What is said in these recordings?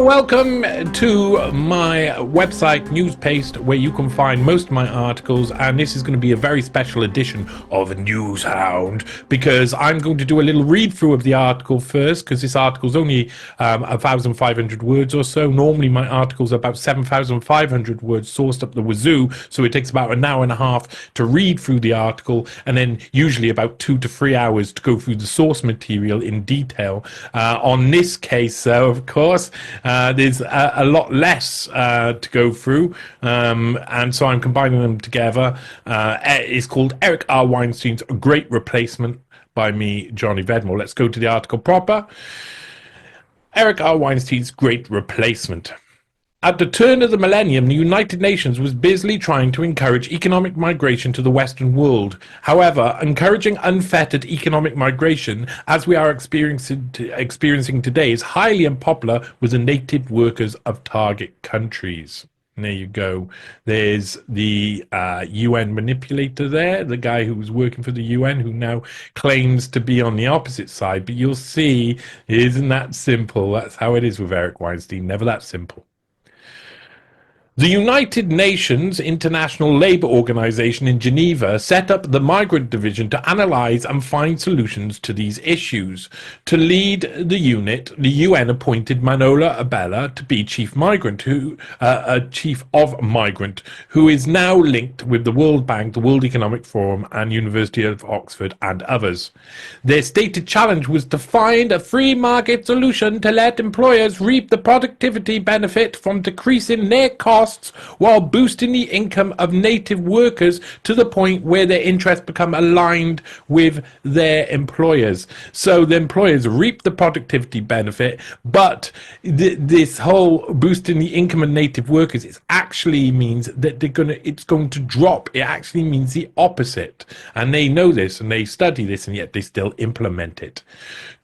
welcome to my website, NEWSPASTE, where you can find most of my articles, and this is going to be a very special edition of NEWSHOUND, because I'm going to do a little read-through of the article first, because this article is only 1,500 words or so. Normally my articles are about 7,500 words sourced up the wazoo, so it takes about an hour and a half to read through the article, and then usually about 2 to 3 hours to go through the source material in detail. On this case, of course, there's a lot less to go through, and so I'm combining them together. It's called Eric R Weinstein's Great Replacement by me, Johnny Vedmore. Let's go to the article proper. Eric R Weinstein's Great Replacement. At the turn of the millennium, the United Nations was busily trying to encourage economic migration to the Western world. However, encouraging unfettered economic migration, as we are experiencing today, is highly unpopular with the native workers of target countries. And there you go. There's the UN manipulator there, the guy who was working for the UN, who now claims to be on the opposite side. But you'll see, it isn't that simple. That's how it is with Eric Weinstein, never that simple. The United Nations International Labour Organization in Geneva set up the Migrant Division to analyse and find solutions to these issues. To lead the unit, the UN appointed Manola Abella to be chief of migrant, who is now linked with the World Bank, the World Economic Forum, and University of Oxford and others. Their stated challenge was to find a free market solution to let employers reap the productivity benefit from decreasing their costs while boosting the income of native workers to the point where their interests become aligned with their employers. So the employers reap the productivity benefit, but this whole boosting the income of native workers, it actually means that it's going to drop. It actually means the opposite. And they know this and they study this, and yet they still implement it.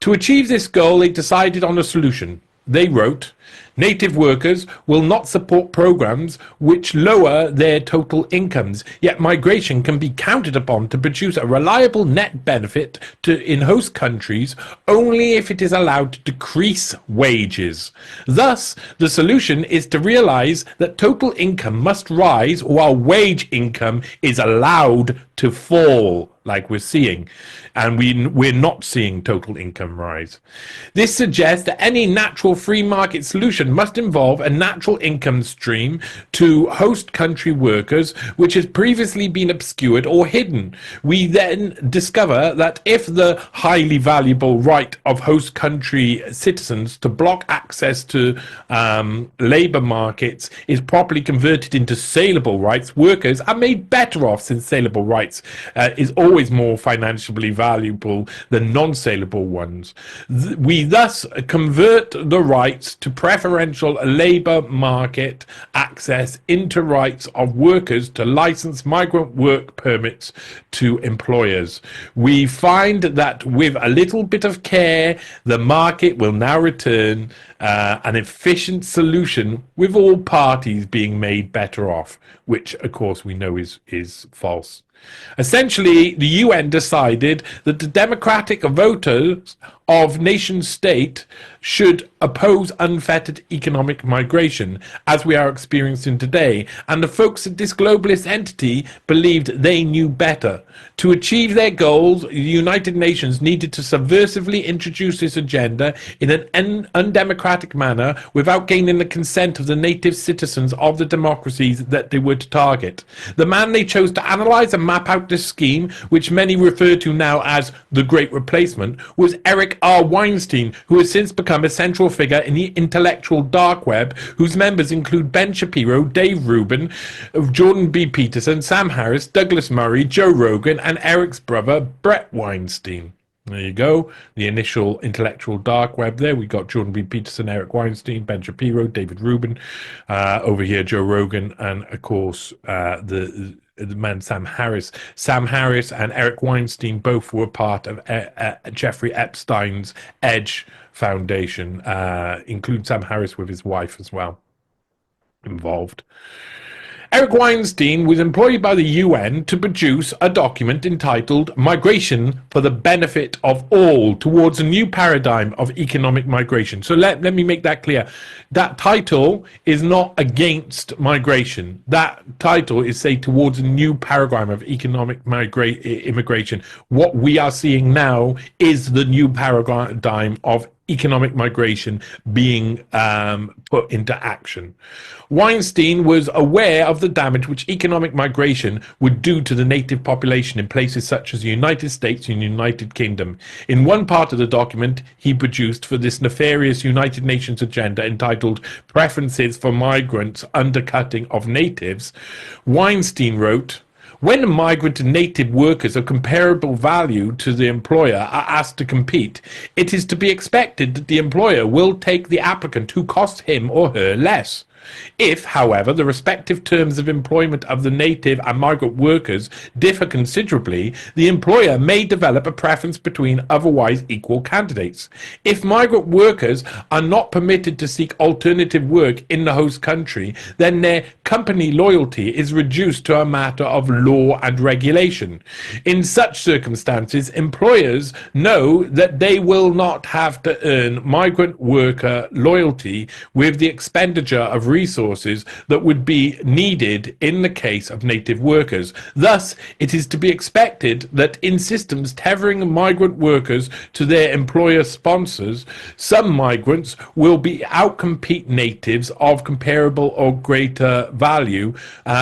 To achieve this goal, they decided on a solution. They wrote, native workers will not support programs which lower their total incomes, yet migration can be counted upon to produce a reliable net benefit in host countries only if it is allowed to decrease wages. Thus, the solution is to realize that total income must rise while wage income is allowed to fall, like we're seeing, and we're not seeing total income rise. This suggests that any natural free market solution must involve a natural income stream to host country workers, which has previously been obscured or hidden. We then discover that if the highly valuable right of host country citizens to block access to labour markets is properly converted into saleable rights, workers are made better off, since saleable rights is always more financially valuable than non-saleable ones. We thus convert the rights to preferential labour market access into rights of workers to license migrant work permits to employers. We find that with a little bit of care, the market will now return an efficient solution, with all parties being made better off, which of course we know is false. Essentially, the UN decided that the democratic voters of nation state should oppose unfettered economic migration, as we are experiencing today, and the folks at this globalist entity believed they knew better. To achieve their goals, the United Nations needed to subversively introduce this agenda in an undemocratic manner without gaining the consent of the native citizens of the democracies that they were to target. The man they chose to analyse and map out this scheme, which many refer to now as the Great Replacement, was Eric R Weinstein, who has since become a central figure in the intellectual dark web, whose members include Ben Shapiro, Dave Rubin, Jordan B. Peterson, Sam Harris, Douglas Murray, Joe Rogan, and Eric's brother, Brett Weinstein. There you go, the initial intellectual dark web there. We got Jordan B. Peterson, Eric Weinstein, Ben Shapiro, David Rubin, over here Joe Rogan, and of course the man Sam Harris. Sam Harris and Eric Weinstein both were part of Jeffrey Epstein's Edge Foundation, include Sam Harris with his wife as well involved. Eric Weinstein was employed by the UN to produce a document entitled Migration for the Benefit of All Towards a New Paradigm of Economic Migration. So let me make that clear. That title is not against migration. That title is, say, towards a new paradigm of economic immigration. What we are seeing now is the new paradigm of economic migration being put into action. Weinstein was aware of the damage which economic migration would do to the native population in places such as the United States and United Kingdom. In one part of the document he produced for this nefarious United Nations agenda entitled Preferences for Migrants Undercutting of Natives, Weinstein wrote, "When migrant and native workers of comparable value to the employer are asked to compete, it is to be expected that the employer will take the applicant who costs him or her less. If, however, the respective terms of employment of the native and migrant workers differ considerably, the employer may develop a preference between otherwise equal candidates. If migrant workers are not permitted to seek alternative work in the host country, then their company loyalty is reduced to a matter of law and regulation. In such circumstances, employers know that they will not have to earn migrant worker loyalty with the expenditure of resources that would be needed in the case of native workers. Thus, it is to be expected that in systems tethering migrant workers to their employer sponsors, some migrants will outcompete natives of comparable or greater value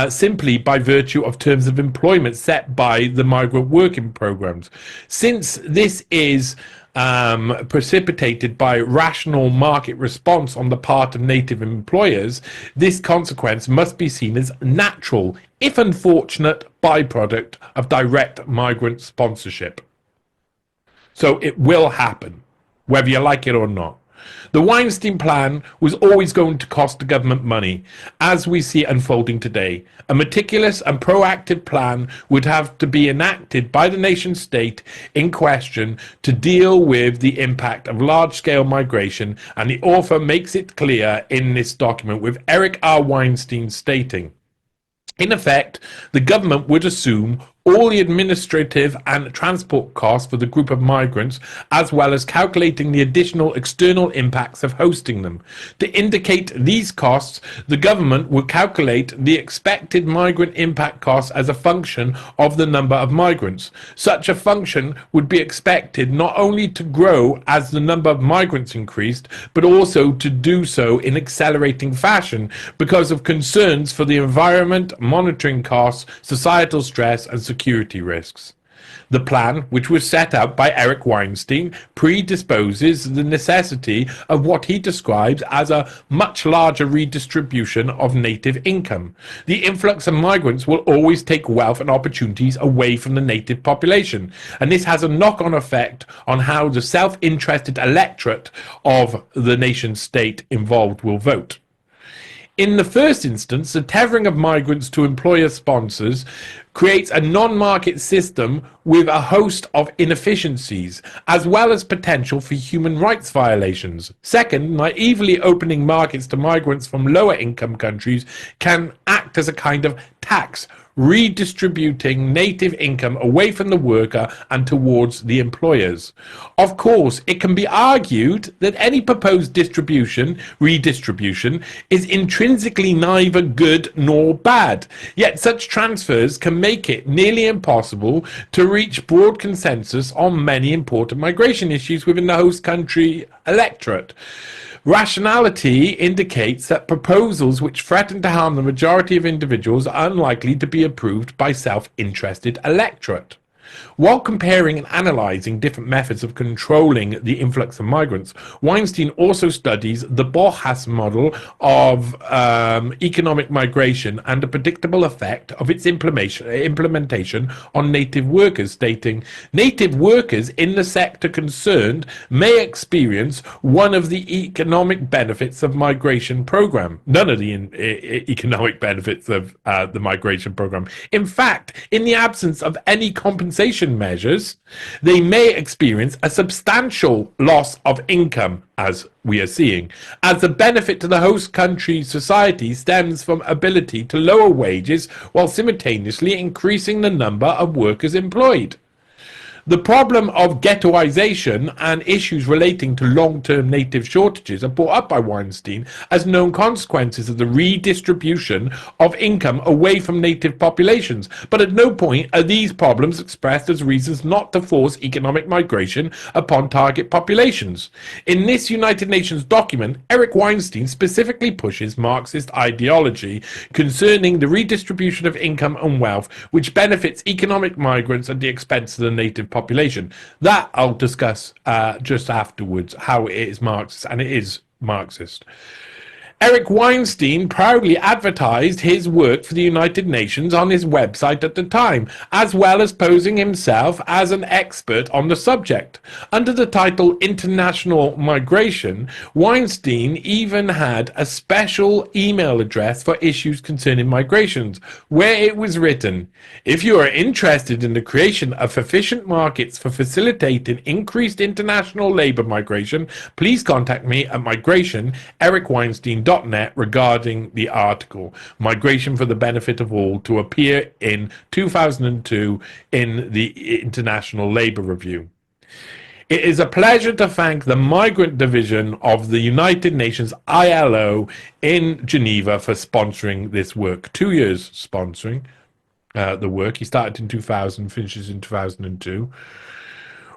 simply by virtue of terms of employment set by the migrant working programs. Since this is precipitated by rational market response on the part of native employers, this consequence must be seen as natural, if unfortunate, byproduct of direct migrant sponsorship." So it will happen, whether you like it or not. The Weinstein plan was always going to cost the government money, as we see it unfolding today. A meticulous and proactive plan would have to be enacted by the nation state in question to deal with the impact of large-scale migration, and the author makes it clear in this document, with Eric R Weinstein stating, in effect, the government would assume all the administrative and transport costs for the group of migrants, as well as calculating the additional external impacts of hosting them. To indicate these costs, the government would calculate the expected migrant impact costs as a function of the number of migrants. Such a function would be expected not only to grow as the number of migrants increased, but also to do so in accelerating fashion because of concerns for the environment, monitoring costs, societal stress, and security risks. The plan, which was set out by Eric Weinstein, predisposes the necessity of what he describes as a much larger redistribution of native income. The influx of migrants will always take wealth and opportunities away from the native population, and this has a knock-on effect on how the self-interested electorate of the nation-state involved will vote. In the first instance, the tethering of migrants to employer sponsors creates a non-market system with a host of inefficiencies, as well as potential for human rights violations. Second, naively opening markets to migrants from lower income countries can act as a kind of tax, redistributing native income away from the worker and towards the employers. Of course, it can be argued that any proposed redistribution, is intrinsically neither good nor bad. Yet such transfers can make it nearly impossible to reach broad consensus on many important migration issues within the host country electorate. Rationality indicates that proposals which threaten to harm the majority of individuals are unlikely to be approved by self-interested electorate. While comparing and analyzing different methods of controlling the influx of migrants, Weinstein also studies the Bauhaus model of economic migration and the predictable effect of its implementation on native workers, stating, native workers in the sector concerned may experience one of the economic benefits of migration program. None of the economic benefits of the migration program. In fact, in the absence of any compensation compensation measures, they may experience a substantial loss of income, as we are seeing, as the benefit to the host country's society stems from ability to lower wages while simultaneously increasing the number of workers employed. The problem of ghettoization and issues relating to long-term native shortages are brought up by Weinstein as known consequences of the redistribution of income away from native populations, but at no point are these problems expressed as reasons not to force economic migration upon target populations. In this United Nations document, Eric Weinstein specifically pushes Marxist ideology concerning the redistribution of income and wealth, which benefits economic migrants at the expense of the native population. That I'll discuss just afterwards, how it is Marxist, and it is Marxist. Eric Weinstein proudly advertised his work for the United Nations on his website at the time, as well as posing himself as an expert on the subject. Under the title International Migration, Weinstein even had a special email address for issues concerning migrations, where it was written, "If you are interested in the creation of efficient markets for facilitating increased international labor migration, please contact me at migration@ericweinstein.net regarding the article Migration for the Benefit of All, to appear in 2002 in the International Labour Review." It is a pleasure to thank the Migrant Division of the United Nations ILO in Geneva for sponsoring this work. 2 years sponsoring the work. He started in 2000, finishes in 2002.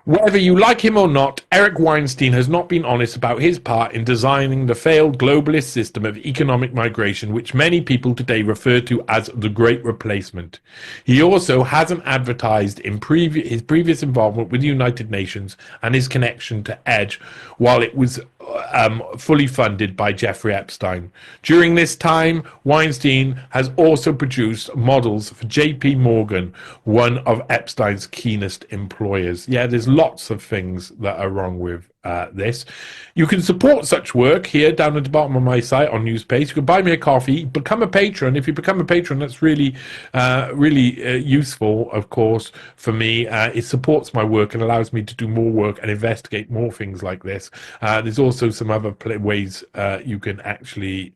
Whether you like him or not, Eric Weinstein has not been honest about his part in designing the failed globalist system of economic migration, which many people today refer to as the Great Replacement. He also hasn't advertised in his previous involvement with the United Nations and his connection to EDGE, while it was fully funded by Jeffrey Epstein. During this time, Weinstein has also produced models for JP Morgan, one of Epstein's keenest employers. Yeah, there's lots of things that are wrong with this. You can support such work here down at the bottom of my site on NewsPaste. You can buy me a coffee, become a patron. If you become a patron, that's really useful, of course, for me. It supports my work and allows me to do more work and investigate more things like this. There's also some other ways you can actually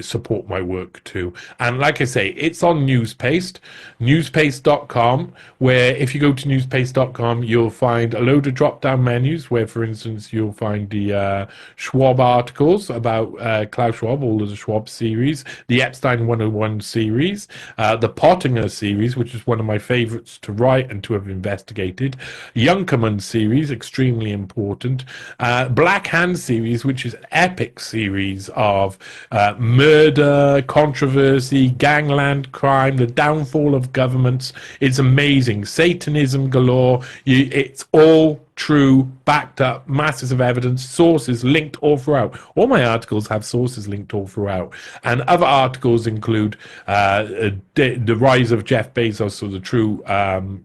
support my work too. And like I say, it's on NewsPaste, newspaste.com, where if you go to newspaste.com, you'll find a load of drop-down menus where, for instance, you'll find the Schwab articles about Klaus Schwab, all of the Schwab series, the Epstein 101 series, the Pottinger series, which is one of my favorites to write and to have investigated, Junkermann series, extremely important, Black Hand series, which is an epic series of murder, controversy, gangland crime, the downfall of governments. It's amazing. Satanism galore. It's all true, backed up, masses of evidence, sources linked all throughout. All my articles have sources linked all throughout. And other articles include the rise of Jeff Bezos, or the true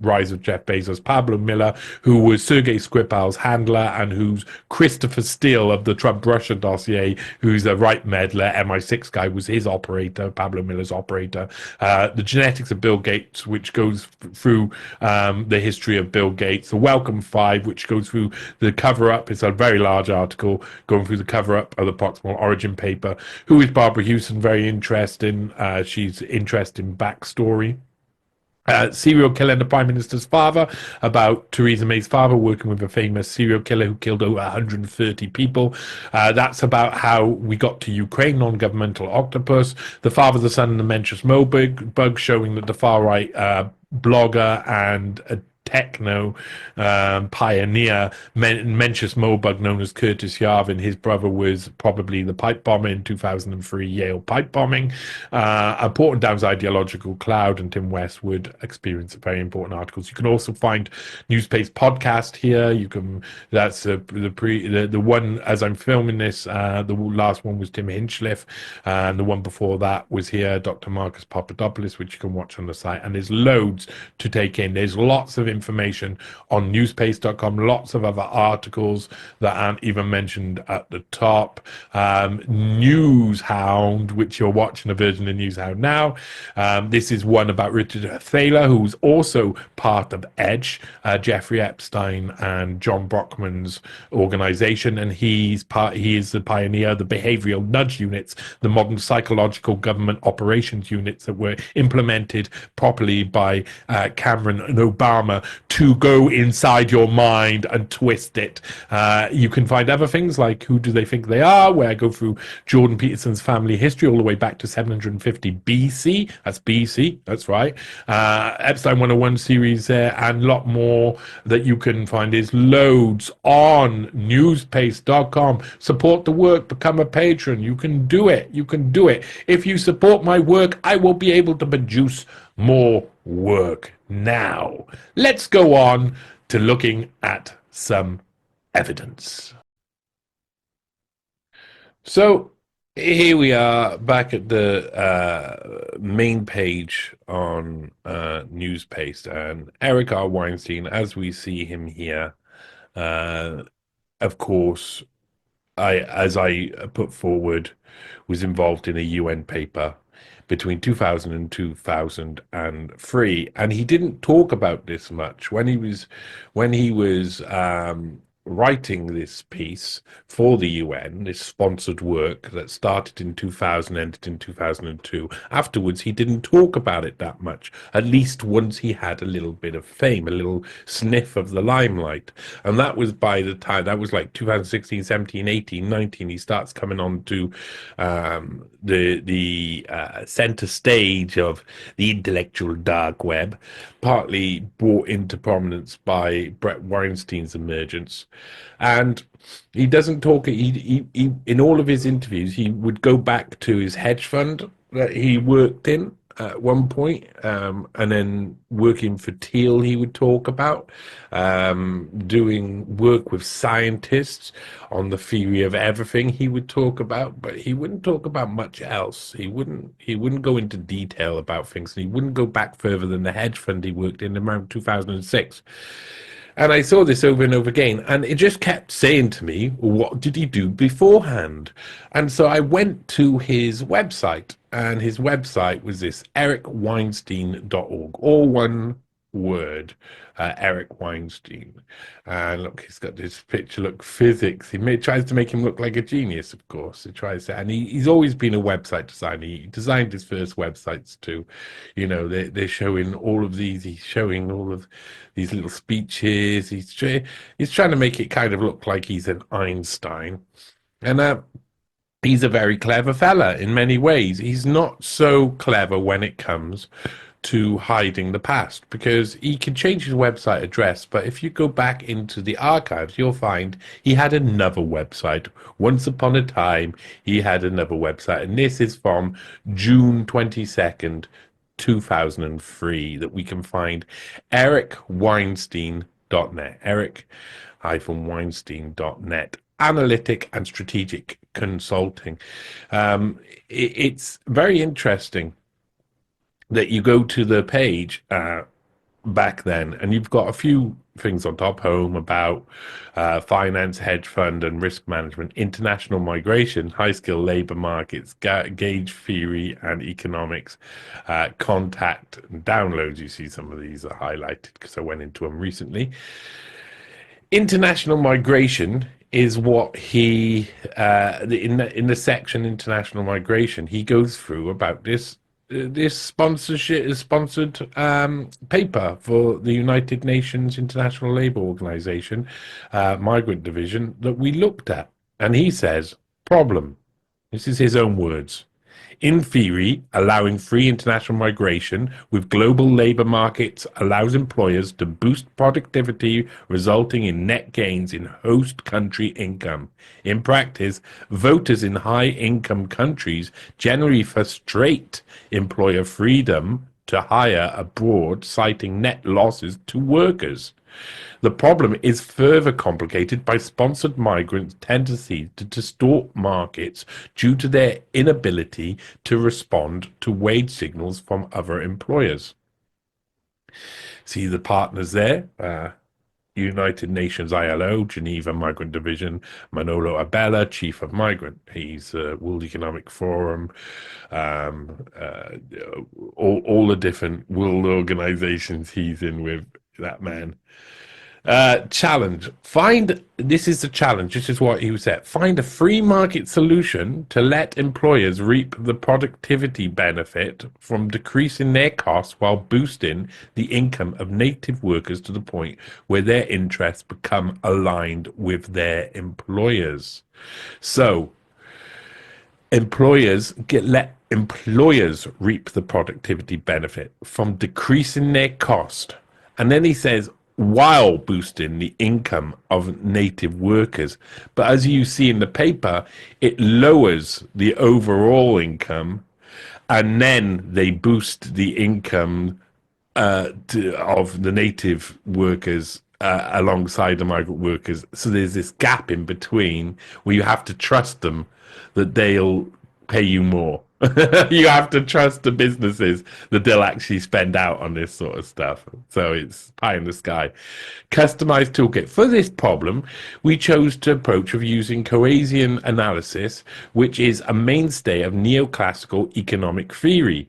rise of Jeff Bezos, Pablo Miller, who was Sergei Skripal's handler, and who's Christopher Steele of the Trump-Russia dossier, who's a right meddler, MI6 guy, was his operator, Pablo Miller's operator. The genetics of Bill Gates, which goes through the history of Bill Gates. The Welcome Five, which goes through the cover-up. It's a very large article going through the cover-up of the Proximal Origin paper. Who is Barbara Hewson? Very interesting. She's interesting backstory. Serial Killer and the Prime Minister's Father, about Theresa May's father working with a famous serial killer who killed over 130 people. That's about how we got to Ukraine, non-governmental octopus. The Father, the Son, and the Mencius Mo bug, showing that the far-right blogger and techno pioneer Mencius Moebug, known as Curtis Yarvin, his brother was probably the pipe bomber in 2003 Yale pipe bombing. Important Down's Ideological Cloud and Tim Westwood experience very important articles. You can also find NewsPaste podcast here. You can, that's the one as I'm filming this, the last one was Tim Hinchcliffe, and the one before that was here, Dr. Marcus Papadopoulos, which you can watch on the site. And there's loads to take in. There's lots of information on newspaste.com, lots of other articles that aren't even mentioned at the top. NEWSHOUND, which you're watching a version of NEWSHOUND now. This is one about Richard Thaler, who's also part of EDGE, Jeffrey Epstein and John Brockman's organization, and he is the pioneer of the behavioral nudge units, the modern psychological government operations units that were implemented properly by Cameron and Obama to go inside your mind and twist it. You can find other things like Who Do They Think They Are, where I go through Jordan Peterson's family history all the way back to 750 BC. That's BC, that's right. Epstein 101 series there, and a lot more that you can find is loads on newspaste.com. Support the work, become a patron. You can do it. You can do it. If you support my work, I will be able to produce more work. Now, let's go on to looking at some evidence. So here we are back at the main page on NEWSPASTE, and Eric R Weinstein, as we see him here, of course, as I put forward, was involved in a UN paper between 2000 and 2003, and he didn't talk about this much when he was writing this piece for the UN, this sponsored work that started in 2000, ended in 2002. Afterwards, he didn't talk about it that much, at least once he had a little bit of fame, a little sniff of the limelight. And that was by the time, that was like 2016, 17, 18, 19, he starts coming on to the center stage of the intellectual dark web, partly brought into prominence by Brett Weinstein's emergence. And he doesn't talk, he in all of his interviews, he would go back to his hedge fund that he worked in at one point, and then working for Thiel he would talk about, doing work with scientists on the theory of everything he would talk about, but he wouldn't talk about much else. He wouldn't go into detail about things, and he wouldn't go back further than the hedge fund he worked in around 2006. And I saw this over and over again, and it just kept saying to me, what did he do beforehand? And so I went to his website, and his website was this, ericweinstein.org, all one word, Eric Weinstein. And look, he's got this picture, look, physics. He tries to make him look like a genius, of course. He tries to, and he's always been a website designer. He designed his first websites too. You know, they're showing all of these, he's showing all of these little speeches. He's trying to make it kind of look like he's an Einstein. And he's a very clever fella in many ways. He's not so clever when it comes to hiding the past, because he can change his website address, but if you go back into the archives, you'll find he had another website. Once upon a time, he had another website, and this is from June 22nd, 2003, that we can find, ericweinstein.net, eric-weinstein.net, analytic and strategic consulting. It's very interesting that you go to the page back then, and you've got a few things on top, home, about, finance, hedge fund and risk management, international migration, high skill labor markets, gauge theory and economics, contact and downloads. You see some of these are highlighted because I went into them recently. International migration is what he, in the section international migration, he goes through about this sponsored paper for the United Nations International Labour Organization, Migrant Division, that we looked at. And he says, problem, this is his own words, in theory, allowing free international migration with global labor markets allows employers to boost productivity, resulting in net gains in host country income. In practice, voters in high-income countries generally frustrate employer freedom to hire abroad, citing net losses to workers. The problem is further complicated by sponsored migrants' tendency to distort markets due to their inability to respond to wage signals from other employers. See the partners there. United Nations ILO, Geneva Migrant Division, Manolo Abella, Chief of Migrant. He's World Economic Forum, um, uh, all the different world organizations he's in with, that man. Challenge. This is the challenge. This is what he said. Find a free market solution to let employers reap the productivity benefit from decreasing their costs while boosting the income of native workers to the point where their interests become aligned with their employers. So, let employers reap the productivity benefit from decreasing their cost. And then he says, while boosting the income of native workers. But as you see in the paper, it lowers the overall income, and then they boost the income of the native workers alongside the migrant workers. So there's this gap in between where you have to trust them that they'll pay you more. You have to trust the businesses that they'll actually spend out on this sort of stuff. So it's pie in the sky. Customized toolkit. For this problem, we chose to approach of using Bayesian analysis, which is a mainstay of neoclassical economic theory.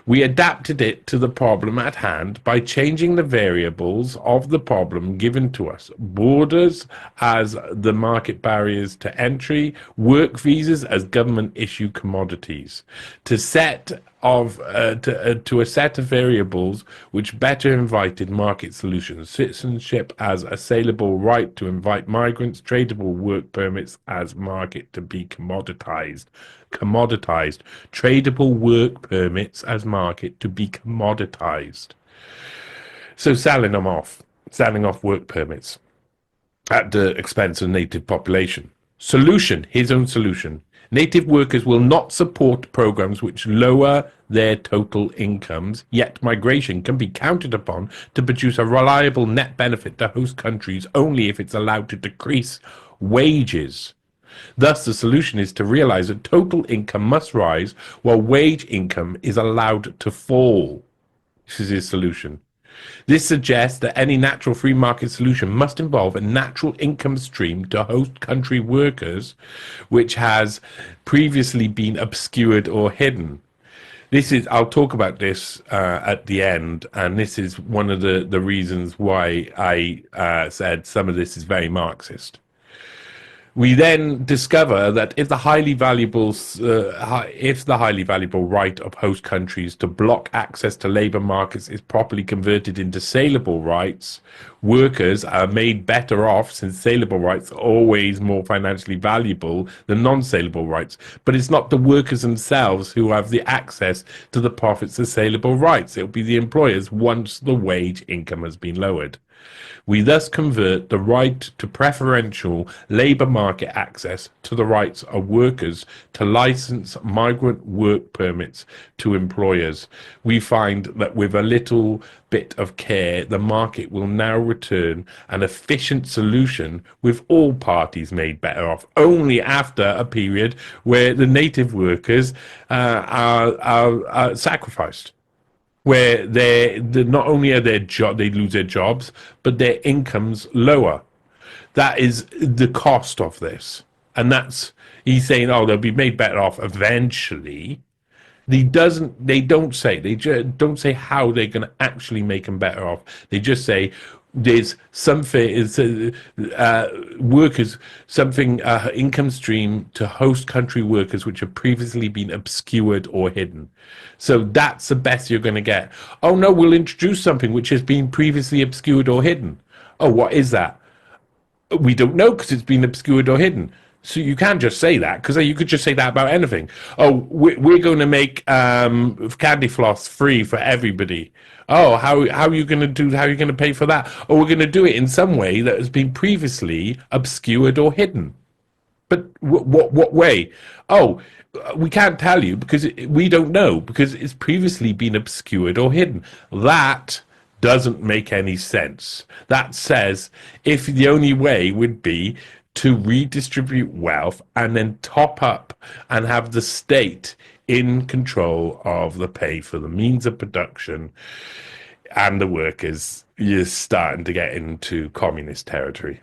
We adapted it to the problem at hand by changing the variables of the problem given to us. Borders as the market barriers to entry, work visas as government issue commodities. To a set of variables which better invited market solutions. Citizenship as a saleable right to invite migrants, tradable work permits as market to be commoditized. Tradable work permits as market to be commoditized. So selling off work permits at the expense of native population. Solution, his own solution. Native workers will not support programs which lower their total incomes, yet migration can be counted upon to produce a reliable net benefit to host countries only if it's allowed to decrease wages. Thus, the solution is to realize that total income must rise while wage income is allowed to fall. This is his solution. This suggests that any natural free market solution must involve a natural income stream to host country workers, which has previously been obscured or hidden. I'll talk about this at the end, and this is one of the reasons why I said some of this is very Marxist. We then discover that if the highly valuable right of host countries to block access to labor markets is properly converted into saleable rights, workers are made better off, since saleable rights are always more financially valuable than non-saleable rights. But it's not the workers themselves who have the access to the profits of saleable rights. It'll be the employers once the wage income has been lowered. We thus convert the right to preferential labour market access to the rights of workers to license migrant work permits to employers. We find that with a little bit of care, the market will now return an efficient solution with all parties made better off, only after a period where the native workers are sacrificed, where not only are they lose their jobs, but their income's lower. That is the cost of this, and he's saying, oh, they'll be made better off eventually. They don't say how they're going to actually make them better off. They just say there's workers, income stream to host country workers which have previously been obscured or hidden. So that's the best you're going to get. Oh no, we'll introduce something which has been previously obscured or hidden. Oh, what is that? We don't know because it's been obscured or hidden. So you can't just say that, because you could just say that about anything. Oh, we're going to make candy floss free for everybody. Oh, how are you going to do? How are you going to pay for that? Oh, we're going to do it in some way that has been previously obscured or hidden. But what way? Oh, we can't tell you because we don't know, because it's previously been obscured or hidden. That doesn't make any sense. That says if the only way would be to redistribute wealth and then top up and have the state in control of the pay for the means of production, and the workers, you're starting to get into communist territory.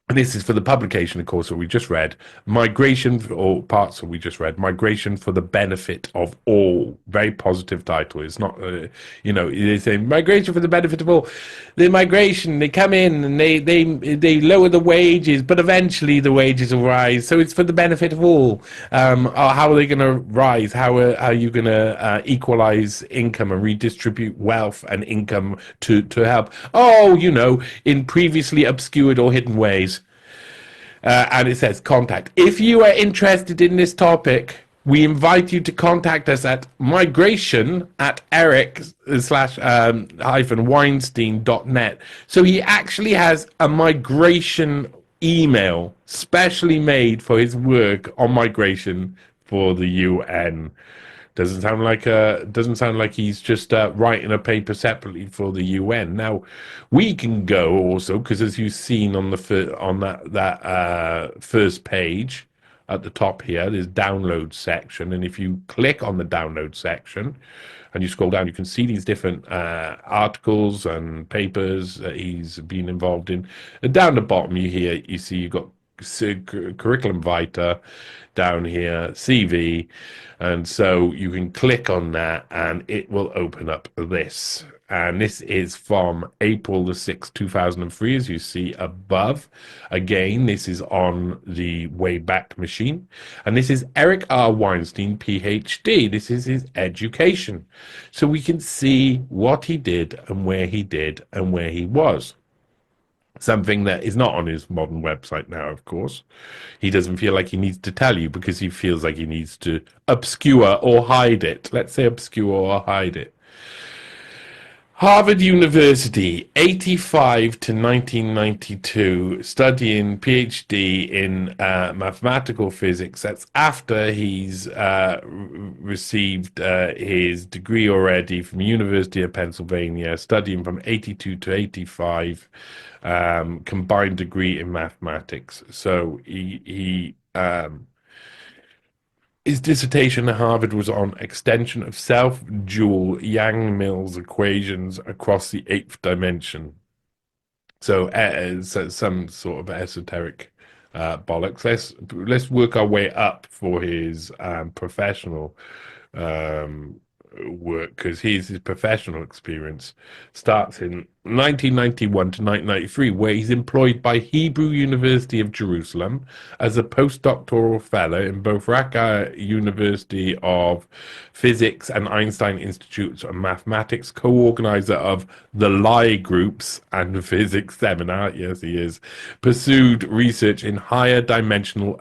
And this is for the publication, of course, that we just read, Migration, or parts that we just read, Migration for the Benefit of All. Very positive title. It's not, they say migration for the benefit of all. The migration, they come in and they lower the wages, but eventually the wages will rise. So it's for the benefit of all. How are they going to rise? How are you going to equalize income and redistribute wealth and income to help? Oh, in previously obscured or hidden ways. And it says contact. If you are interested in this topic, we invite you to contact us at migration at Eric hyphen Weinstein.net. So he actually has a migration email specially made for his work on migration for the UN. Doesn't sound like he's just writing a paper separately for the UN. Now, we can go also because, as you've seen on that first page at the top here, there's download section, and if you click on the download section and you scroll down, you can see these different articles and papers that he's been involved in. And down the bottom, you see you've got curriculum vitae down here, CV, and so you can click on that and it will open up this. And this is from April the 6th, 2003, as you see above. Again, this is on the Wayback Machine. And this is Eric R. Weinstein, PhD. This is his education. So we can see what he did and where he did and where he was. Something that is not on his modern website now, of course. He doesn't feel like he needs to tell you because he feels like he needs to obscure or hide it. Let's say obscure or hide it. Harvard University, 85 to 1992, studying PhD in mathematical physics. That's after he's received his degree already from University of Pennsylvania, studying from 82 to 85, combined degree in mathematics. So his dissertation at Harvard was on extension of self-dual Yang-Mills equations across the eighth dimension. So some sort of esoteric bollocks. Let's work our way up for his professional work, because his professional experience starts in 1991 to 1993, where he's employed by Hebrew University of Jerusalem as a postdoctoral fellow in both Raqqa University of Physics and Einstein Institute of Mathematics, co-organizer of the Lie Groups and Physics Seminar. Yes, he is. Pursued research in higher dimensional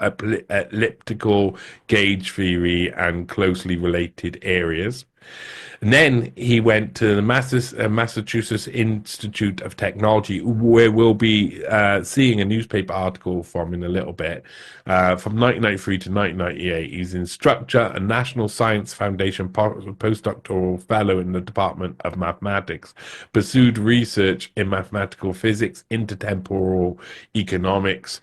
elliptical gauge theory and closely related areas. And then he went to the Massachusetts Institute of Technology, where we'll be seeing a newspaper article from in a little bit. From 1993 to 1998, he's instructor and National Science Foundation postdoctoral fellow in the Department of Mathematics. Pursued research in mathematical physics, intertemporal economics,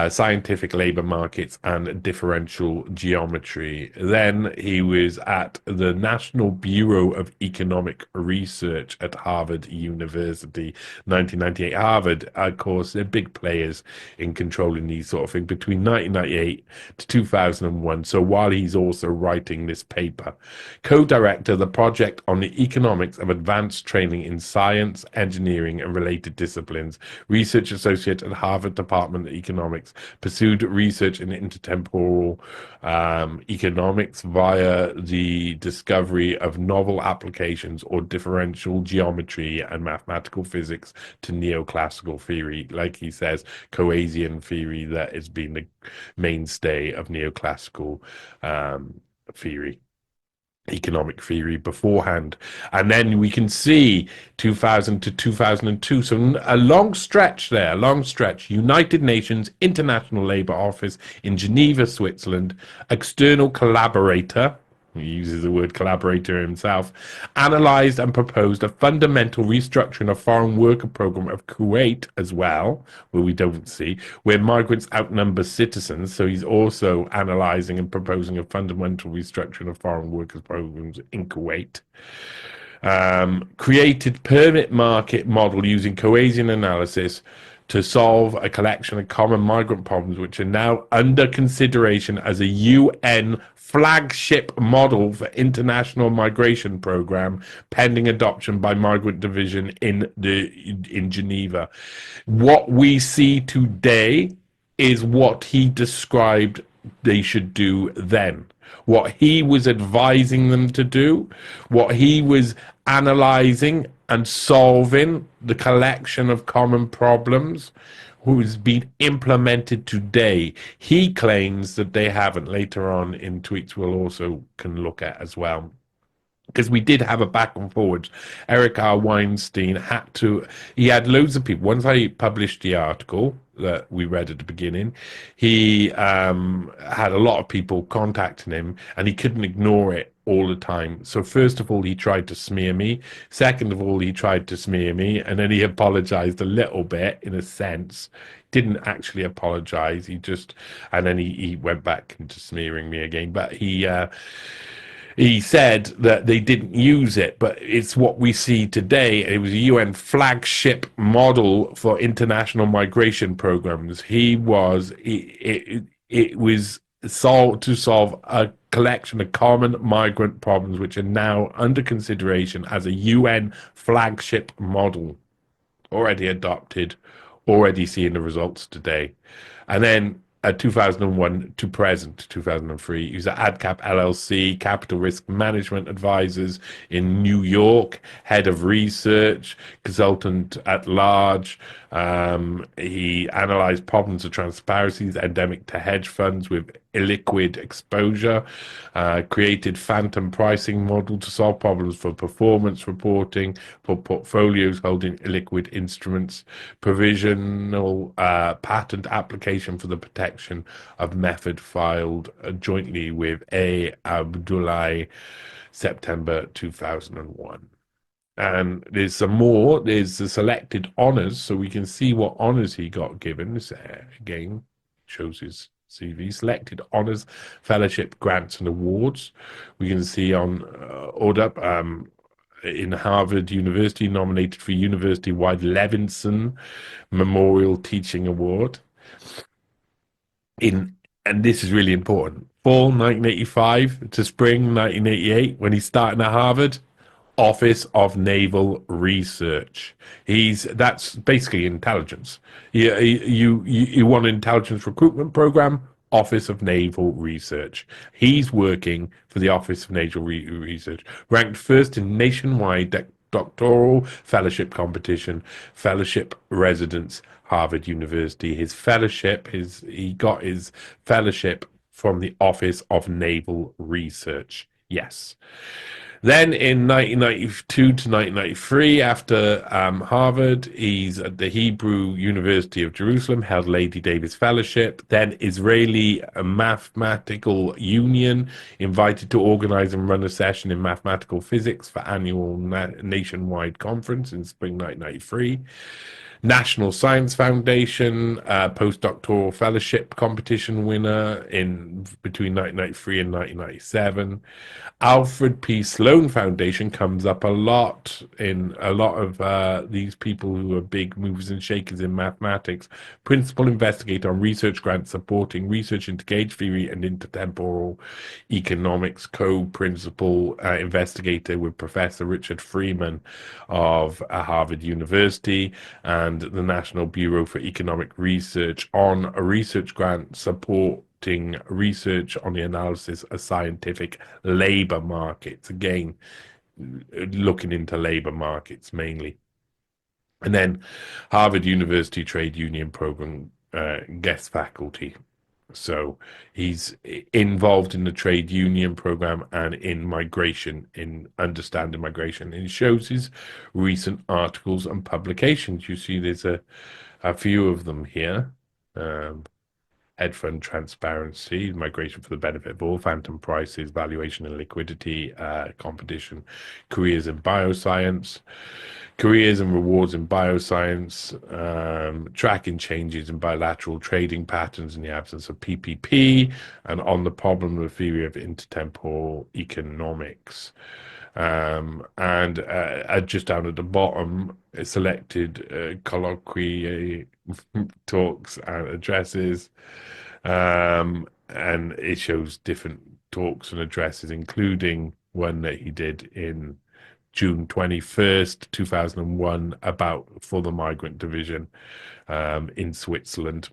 scientific labor markets, and differential geometry. Then he was at the National Bureau of Economic Research at Harvard University, 1998. Harvard, of course, they're big players in controlling these sort of things between 1998 to 2001. So while he's also writing this paper, co-director of the project on the economics of advanced training in science, engineering, and related disciplines, research associate at Harvard Department of Economics, pursued research in intertemporal economics via the discovery of novel applications or differential geometry and mathematical physics to neoclassical theory. Like he says, Coasian theory that has been the mainstay of neoclassical theory, economic theory beforehand. And then we can see 2000 to 2002. So a long stretch there, a long stretch. United Nations International Labour Office in Geneva, Switzerland, external collaborator. He uses the word collaborator himself, analyzed and proposed a fundamental restructuring of foreign worker program of Kuwait as well, where we don't see, where migrants outnumber citizens. So he's also analyzing and proposing a fundamental restructuring of foreign workers programs in Kuwait. created permit market model using cohesion analysis to solve a collection of common migrant problems, which are now under consideration as a UN flagship model for international migration program, pending adoption by Migrant Division in Geneva. What we see today is what he described they should do then. What he was advising them to do, what he was analyzing and solving, the collection of common problems, who's been implemented today. He claims that they haven't. Later on in tweets we'll also can look at as well, because we did have a back and forwards. Eric R Weinstein he had loads of people. Once I published the article that we read at the beginning, he had a lot of people contacting him, and he couldn't ignore it all the time. So first of all, he tried to smear me. Second of all, he tried to smear me, and then he apologized a little bit, in a sense. Didn't actually apologize. And then he went back into smearing me again. But he said that they didn't use it, but it's what we see today. It was a UN flagship model for international migration programs. It was to solve a collection of common migrant problems, which are now under consideration as a UN flagship model, already adopted, already seeing the results today. And then 2001 to present, 2003. He was at AdCap LLC, Capital Risk Management Advisors in New York, head of research, consultant at large. He analyzed problems of transparencies endemic to hedge funds with illiquid exposure, created phantom pricing model to solve problems for performance reporting for portfolios holding illiquid instruments, provisional patent application for the protection of method filed jointly with A. Abdullahi, September 2001. And there's some more. There's the selected honors, so we can see what honors he got given. This again shows his CV. Selected honors, fellowship, grants, and awards. We can see on ORDUP in Harvard University, nominated for university-wide Levinson Memorial Teaching Award. And this is really important. Fall 1985 to spring 1988, when he's starting at Harvard. Office of Naval Research. That's basically intelligence. You want an intelligence recruitment program? Office of Naval Research. He's working for the Office of Naval Research, ranked first in nationwide doctoral fellowship competition, fellowship residence, Harvard University. He got his fellowship from the Office of Naval Research. Yes. Then in 1992 to 1993, after Harvard, he's at the Hebrew University of Jerusalem, held Lady Davis Fellowship. Then Israeli Mathematical Union, invited to organize and run a session in mathematical physics for annual nationwide conference in spring 1993. National Science Foundation postdoctoral fellowship competition winner in between 1993 and 1997. Alfred P. Sloan Foundation comes up a lot in a lot of these people who are big movers and shakers in mathematics. Principal investigator on research grants supporting research into gauge theory and intertemporal economics. Co-principal investigator with Professor Richard Freeman of Harvard University and the National Bureau for Economic Research on a research grant supporting research on the analysis of scientific labor markets. Again, looking into labor markets mainly. And then Harvard University Trade Union Program guest faculty. So he's involved in the trade union program and in migration, in understanding migration. And he shows his recent articles and publications. You see there's a few of them here. hedge fund transparency, migration for the benefit of all, phantom prices, valuation and liquidity, competition, careers in bioscience, careers and rewards in bioscience, tracking changes in bilateral trading patterns in the absence of PPP, and on the problem of theory of intertemporal economics. And just down at the bottom, selected colloquy talks and addresses, and it shows different talks and addresses, including one that he did in June 21st, 2001, about for the migrant division in Switzerland.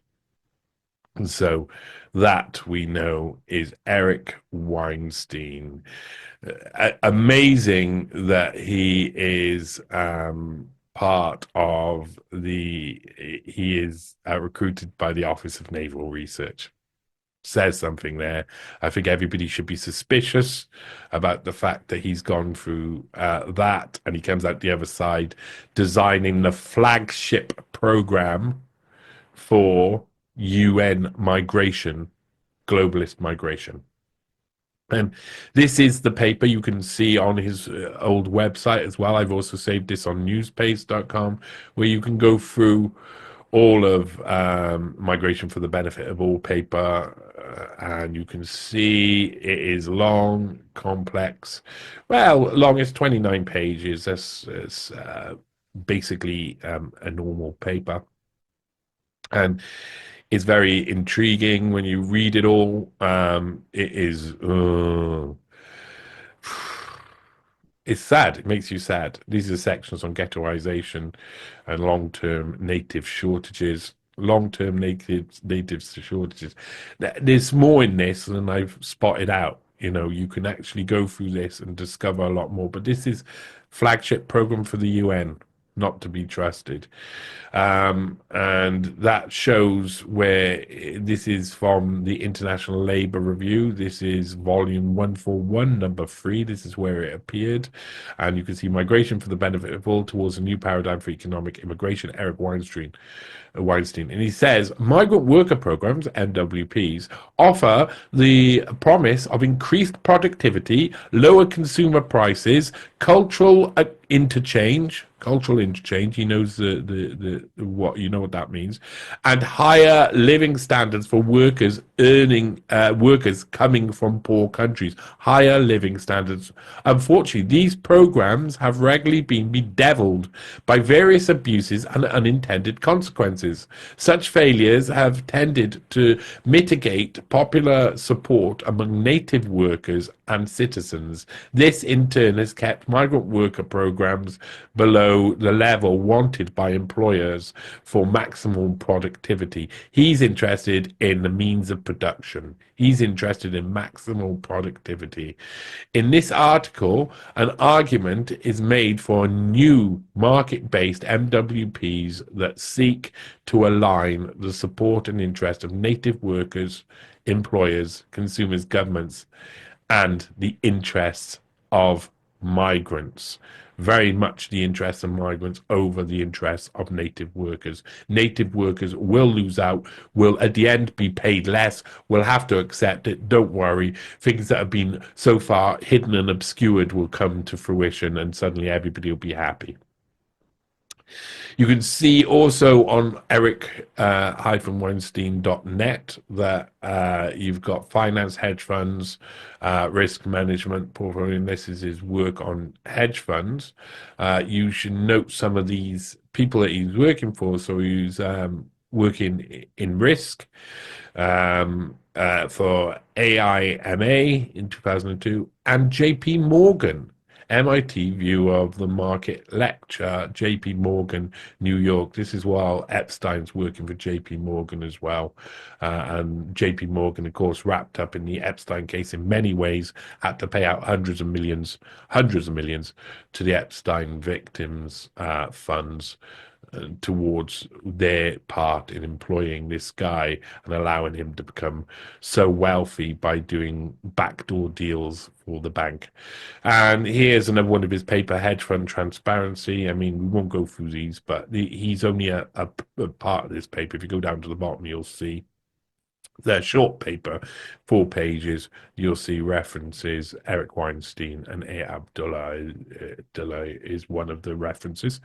And so that we know is Eric Weinstein. Amazing that he is part of he is recruited by the Office of Naval Research. Says something there. I think everybody should be suspicious about the fact that he's gone through that, and he comes out the other side designing the flagship program for UN migration, globalist migration. And this is the paper you can see on his old website as well. I've also saved this on NEWSPASTE.com, where you can go through all of migration for the benefit of all paper, and you can see it is long, complex. Well, long is 29 pages. That's basically a normal paper. And it's very intriguing when you read it all. It is it's sad. It makes you sad. These are sections on ghettoization and long-term native shortages. Long-term native shortages. There's more in this than I've spotted out. You know, you can actually go through this and discover a lot more. But this is flagship program for the UN, not to be trusted. And that shows where this is from the International Labour Review. This is volume 141, number 3. This is where it appeared. And you can see migration for the benefit of all towards a new paradigm for economic immigration, Eric Weinstein. And he says migrant worker programs, MWPs, offer the promise of increased productivity, lower consumer prices, cultural interchange. He knows the what you know what that means, and higher living standards for workers workers coming from poor countries. Higher living standards. Unfortunately, these programs have regularly been bedeviled by various abuses and unintended consequences. Such failures have tended to mitigate popular support among native workers and citizens. This, in turn, has kept migrant worker programs below the level wanted by employers for maximum productivity. He's interested in the means of production. He's interested in maximal productivity. In this article, an argument is made for new market-based MWPs that seek to align the support and interest of native workers, employers, consumers, governments, and the interests of migrants. Very much the interests of migrants over the interests of native workers. Native workers will lose out, will at the end be paid less, will have to accept it. Don't worry. Things that have been so far hidden and obscured will come to fruition, and suddenly everybody will be happy. You can see also on eric-weinstein.net that you've got finance, hedge funds, risk management, portfolio. And this is his work on hedge funds. You should note some of these people that he's working for. So he's working in risk for AIMA in 2002 and JP Morgan. MIT View of the Market lecture, JP Morgan, New York. This is while Epstein's working for JP Morgan as well. And JP Morgan, of course, wrapped up in the Epstein case in many ways, had to pay out hundreds of millions to the Epstein victims' funds towards their part in employing this guy and allowing him to become so wealthy by doing backdoor deals for the bank. And here's another one of his paper, Hedge Fund Transparency. I mean, we won't go through these, but he's only a part of this paper. If you go down to the bottom, you'll see their short paper, 4 pages, you'll see references. Eric Weinstein and A. Abdullah is one of the references.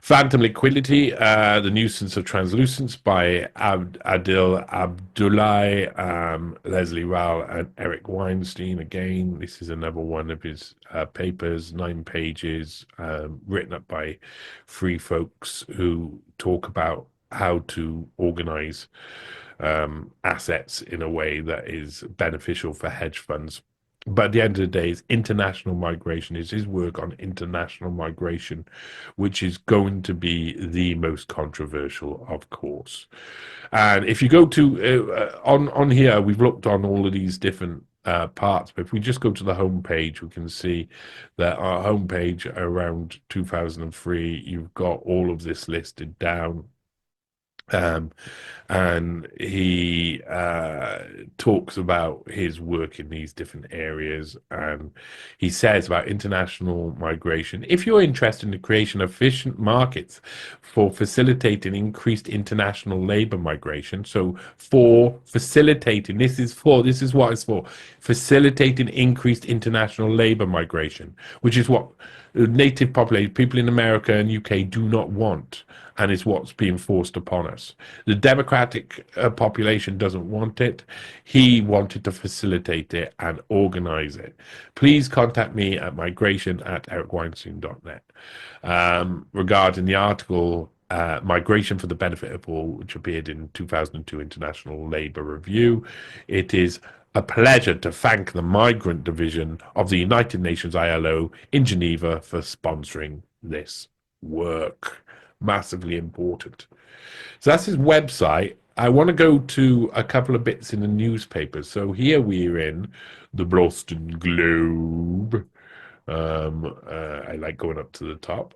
Phantom Liquidity, The Nuisance of Translucence by Adil Abdullah, Leslie Rowell, and Eric Weinstein. Again, this is another one of his papers, 9 pages, written up by three folks who talk about how to organize assets in a way that is beneficial for hedge funds. But at the end of the day, it's international migration. Is his work on international migration, which is going to be the most controversial, of course. And if you go to on here, we've looked on all of these different parts. But if we just go to the home page, we can see that our home page around 2003, you've got all of this listed down. Um, and he talks about his work in these different areas. And he says about international migration, if you're interested in the creation of efficient markets for facilitating increased international labor migration, so for facilitating, this is what it's for, facilitating increased international labor migration, which is what native population, people in America and UK do not want, and is what's being forced upon us. The democratic population doesn't want it. He wanted to facilitate it and organize it. Please contact me at migration@ericweinstein.net regarding the article Migration for the Benefit of All, which appeared in 2002 International Labour Review. It is a pleasure to thank the Migrant Division of the United Nations ILO in Geneva for sponsoring this work. Massively important. So that's his website. I want to go to a couple of bits in the newspapers. So here we're in the Boston Globe. I like going up to the top.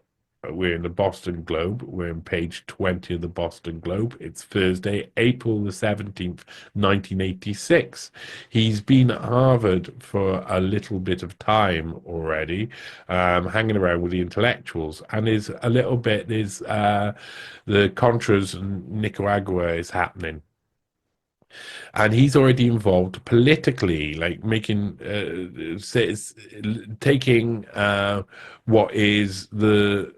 We're in the Boston Globe. We're in page 20 of the Boston Globe. It's Thursday, April the 17th, 1986. He's been at Harvard for a little bit of time already, hanging around with the intellectuals, and is a little bit, the Contras in Nicaragua is happening. And he's already involved politically, like making, taking what is the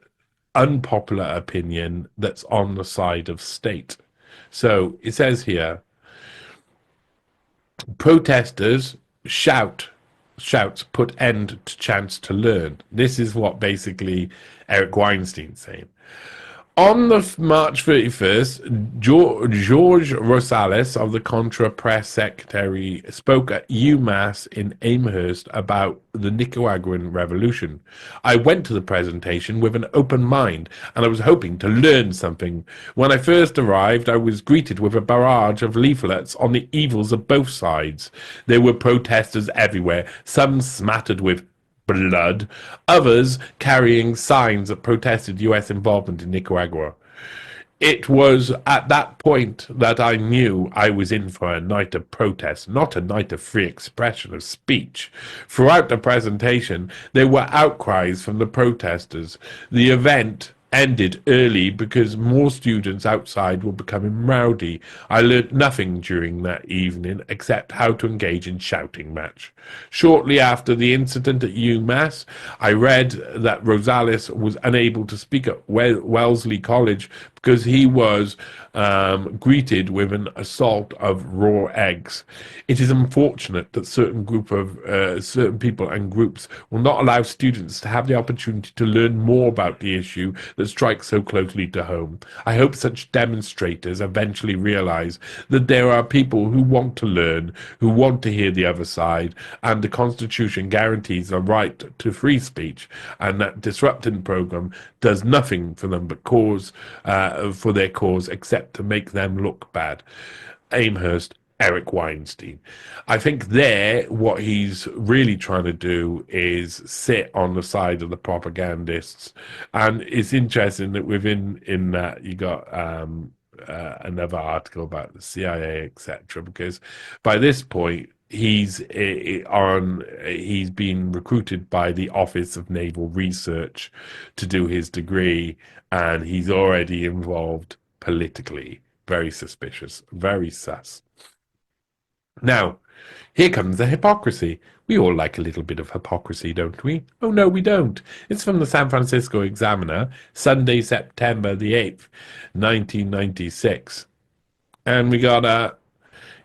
unpopular opinion that's on the side of state. So it says here, protesters shouts put end to chance to learn. This is what basically Eric Weinstein's saying. On the March 31st, George Rosales of the Contra press secretary spoke at UMass in Amherst about the Nicaraguan revolution. I went to the presentation with an open mind, and I was hoping to learn something. When I first arrived, I was greeted with a barrage of leaflets on the evils of both sides. There were protesters everywhere, some smattered with blood, others carrying signs that protested U.S. involvement in Nicaragua. It was at that point that I knew I was in for a night of protest, not a night of free expression of speech. Throughout the presentation, there were outcries from the protesters. The event ended early because more students outside were becoming rowdy. I learnt nothing during that evening except how to engage in shouting match. Shortly after the incident at UMass, I read that Rosales was unable to speak at Wellesley College because he was greeted with an assault of raw eggs. It is unfortunate that certain people and groups will not allow students to have the opportunity to learn more about the issue that strikes so closely to home. I hope such demonstrators eventually realize that there are people who want to learn, who want to hear the other side, and the Constitution guarantees a right to free speech, and that disrupting the program does nothing for them but for their cause except to make them look bad. Amherst, Eric Weinstein. I think what he's really trying to do is sit on the side of the propagandists. And it's interesting that in that you got another article about the CIA, etc. Because by this point, he's been recruited by the Office of Naval Research to do his degree, and he's already involved politically. Very suspicious, very sus. Now, here comes the hypocrisy. We all like a little bit of hypocrisy, don't we? Oh, no, we don't. It's from the San Francisco Examiner, Sunday, September the 8th, 1996. And we got a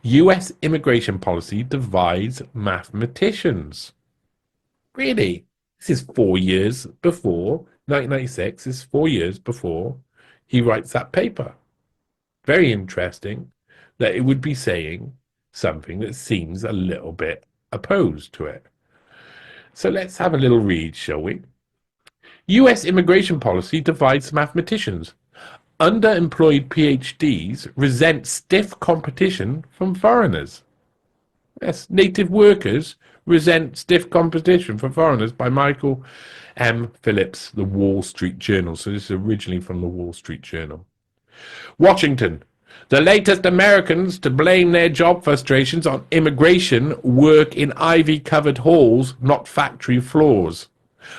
U.S. immigration policy divides mathematicians. Really? This is 4 years before 1996. This is 4 years before he writes that paper. Very interesting that it would be saying something that seems a little bit opposed to it. So let's have a little read, shall we? US immigration policy divides mathematicians. Underemployed PhDs resent stiff competition from foreigners. Yes, native workers resent stiff competition from foreigners by Michael M. Phillips, The Wall Street Journal. So this is originally from The Wall Street Journal. Washington. The latest Americans to blame their job frustrations on immigration work in ivy-covered halls, not factory floors.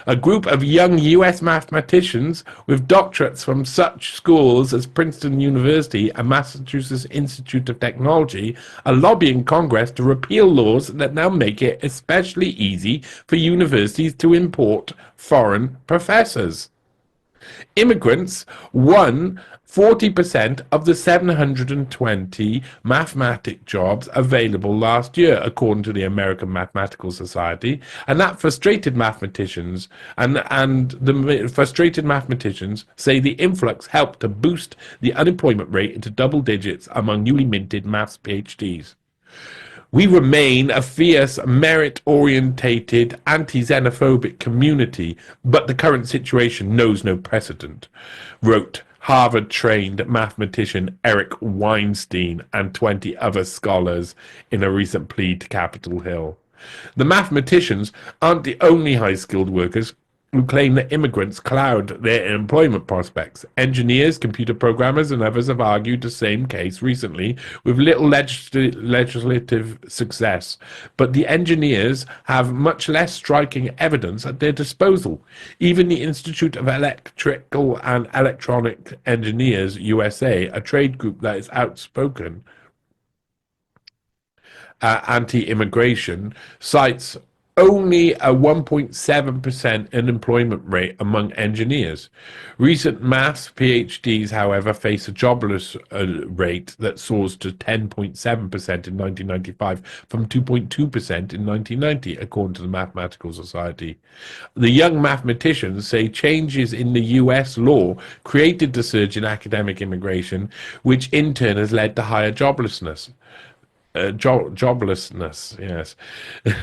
A group of young U.S. mathematicians with doctorates from such schools as Princeton University and Massachusetts Institute of Technology are lobbying Congress to repeal laws that now make it especially easy for universities to import foreign professors. Immigrants won 40% of the 720 mathematic jobs available last year, according to the American Mathematical Society, and that frustrated mathematicians and the frustrated mathematicians say the influx helped to boost the unemployment rate into double digits among newly minted maths PhDs. We remain a fierce, merit-orientated, anti-xenophobic community, but the current situation knows no precedent, wrote Harvard-trained mathematician Eric Weinstein and 20 other scholars in a recent plea to Capitol Hill. The mathematicians aren't the only high-skilled workers who claim that immigrants cloud their employment prospects. Engineers, computer programmers, and others have argued the same case recently with little legislative success. But the engineers have much less striking evidence at their disposal. Even the Institute of Electrical and Electronic Engineers, USA, a trade group that is outspoken anti-immigration, cites only a 1.7% unemployment rate among engineers. Recent maths PhDs, however, face a jobless rate that soars to 10.7% in 1995 from 2.2% in 1990, according to the Mathematical Society. The young mathematicians say changes in the US law created the surge in academic immigration, which in turn has led to higher joblessness. Joblessness, yes,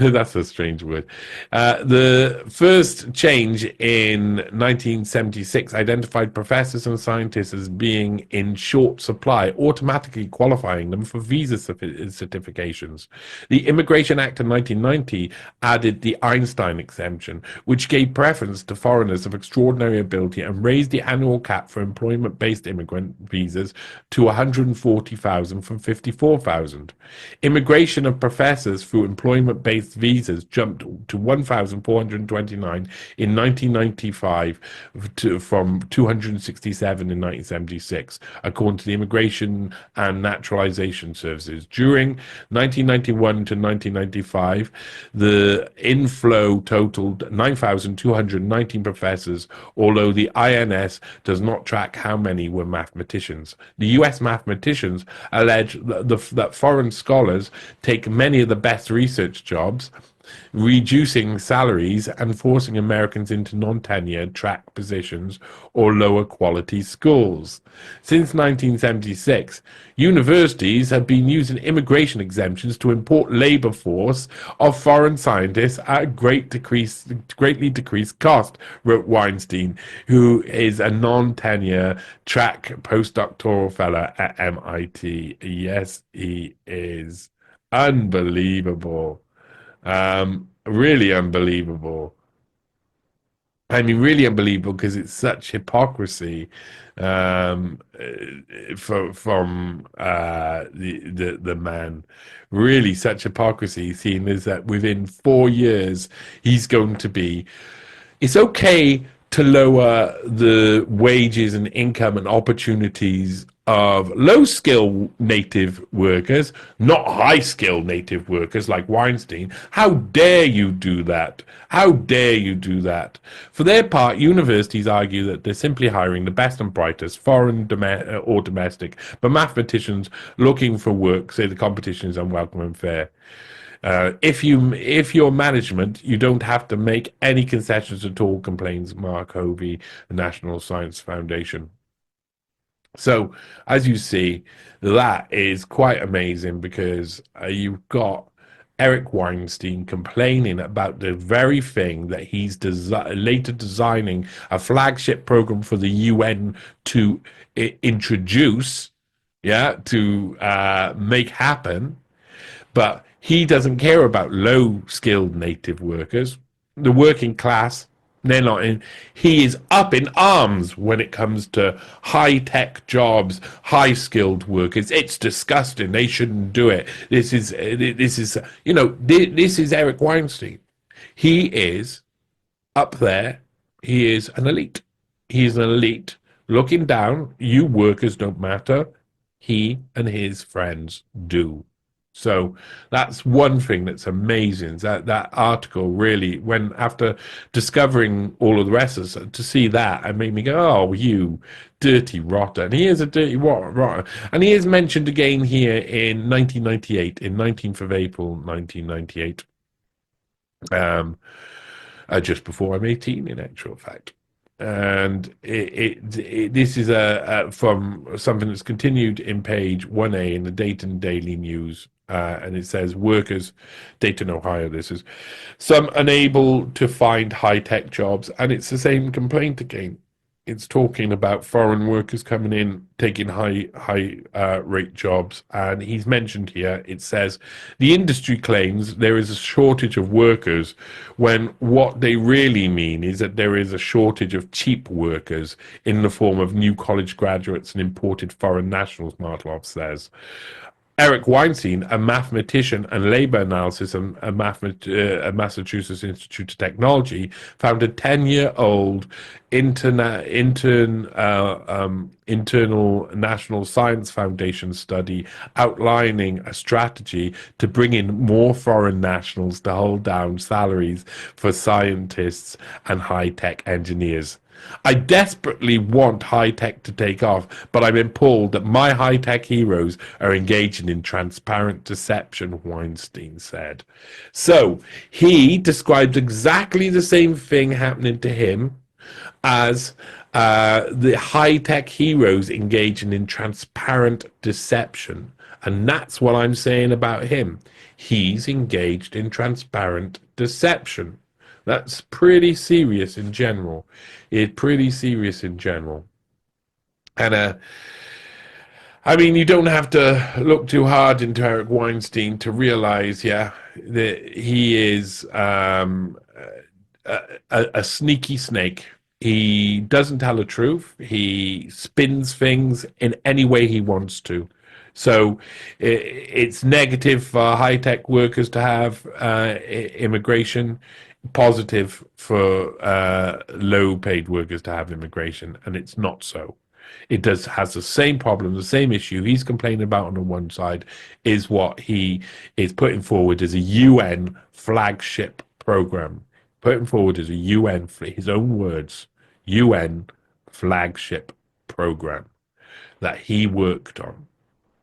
that's a strange word. The first change in 1976 identified professors and scientists as being in short supply, automatically qualifying them for visa certifications. The Immigration Act of 1990 added the Einstein exemption, which gave preference to foreigners of extraordinary ability and raised the annual cap for employment-based immigrant visas to 140,000 from 54,000. Immigration of professors through employment-based visas jumped to 1,429 in 1995 from 267 in 1976, according to the Immigration and Naturalization Services. During 1991 to 1995, the inflow totaled 9,219 professors, although the INS does not track how many were mathematicians. The U.S. mathematicians allege that foreign scholars take many of the best research jobs, reducing salaries and forcing Americans into non-tenured track positions or lower quality schools. Since 1976, universities have been using immigration exemptions to import labor force of foreign scientists at greatly decreased cost, wrote Weinstein, who is a non-tenure track postdoctoral fellow at MIT. Yes, he is. Unbelievable. Really unbelievable. I mean, really unbelievable because it's such hypocrisy from the man. Really, such hypocrisy. Seeing is that within 4 years he's going to be. It's okay to lower the wages and income and opportunities of low-skill native workers, not high-skill native workers like Weinstein. How dare you do that? How dare you do that? For their part, universities argue that they're simply hiring the best and brightest, foreign or domestic, but mathematicians looking for work say the competition is unwelcome and fair. If you're management, you don't have to make any concessions at all, complains Mark Hovey, the National Science Foundation. So, as you see, that is quite amazing because you've got Eric Weinstein complaining about the very thing that he's later designing a flagship program for the UN to introduce, yeah, to make happen. But he doesn't care about low-skilled native workers. The working class, they're not in. He is up in arms when it comes to high-tech jobs, high-skilled workers. It's disgusting. They shouldn't do it. This is this is Eric Weinstein. He is up there. He is an elite. He is an elite looking down. You workers don't matter. He and his friends do. So that's one thing that's amazing. That article really, when after discovering all of the rest of it, to see that, it made me go, "Oh, you dirty rotter!" And he is a dirty rotter, and he is mentioned again here in 1998, in 19th of April, 1998, just before I'm 18, in actual fact. And this is from something that's continued in page 1A in the Dayton Daily News. And it says, workers, Dayton, Ohio, this is, some unable to find high-tech jobs. And it's the same complaint again. It's talking about foreign workers coming in, taking high rate jobs. And he's mentioned here, it says, the industry claims there is a shortage of workers when what they really mean is that there is a shortage of cheap workers in the form of new college graduates and imported foreign nationals, Martloff says. Eric Weinstein, a mathematician and labor analysis at Massachusetts Institute of Technology, found a 10-year-old internal National Science Foundation study outlining a strategy to bring in more foreign nationals to hold down salaries for scientists and high-tech engineers. I desperately want high-tech to take off, but I'm appalled that my high-tech heroes are engaging in transparent deception, Weinstein said. So he describes exactly the same thing happening to him as the high-tech heroes engaging in transparent deception. And that's what I'm saying about him. He's engaged in transparent deception. That's pretty serious in general. It's pretty serious in general. And I mean, you don't have to look too hard into Eric Weinstein to realize, yeah, that he is a sneaky snake. He doesn't tell the truth. He spins things in any way he wants to. So it's negative for high-tech workers to have immigration, positive for low-paid workers to have immigration, and it's not so. It has the same problem, the same issue he's complaining about on the one side is what he is putting forward as a UN flagship program. Putting forward as a UN, his own words, UN flagship program that he worked on.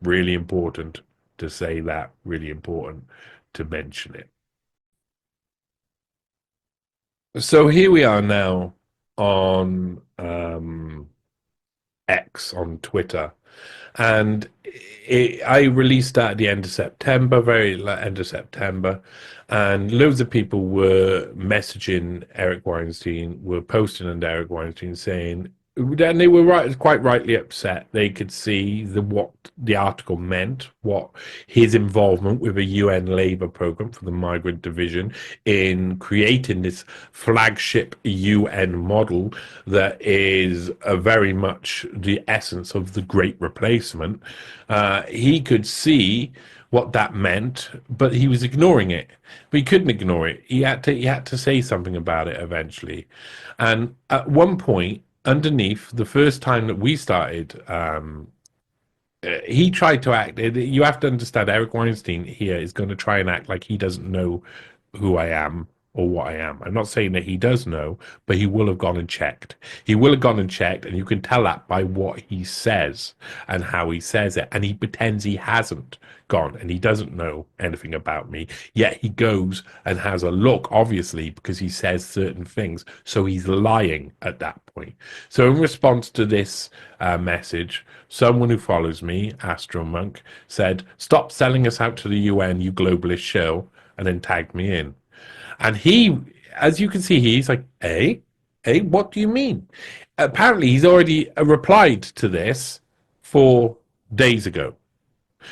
Really important to say that, really important to mention it. So here we are now on X, on Twitter, and I released that at the end of September, very end of September, and loads of people were messaging Eric Weinstein, were posting under Eric Weinstein saying, and they were quite rightly upset. They could see what the article meant, what his involvement with a UN labor program for the migrant division in creating this flagship UN model that is very much the essence of the Great Replacement. He could see what that meant, but he was ignoring it. But he couldn't ignore it. He had to say something about it eventually. And at one point, underneath, the first time that we started he tried to act. You have to understand, Eric Weinstein here is going to try and act like he doesn't know who I am or what I am. I'm not saying that he does know, but he will have gone and checked. He will have gone and checked, and you can tell that by what he says and how he says it. And he pretends he hasn't gone and he doesn't know anything about me. Yet he goes and has a look, obviously, because he says certain things. So he's lying at that point. So in response to this message, someone who follows me, Astro Monk, said, "Stop selling us out to the UN, you globalist shill," and then tagged me in. And he, as you can see, he's like, what do you mean? Apparently, he's already replied to this 4 days ago.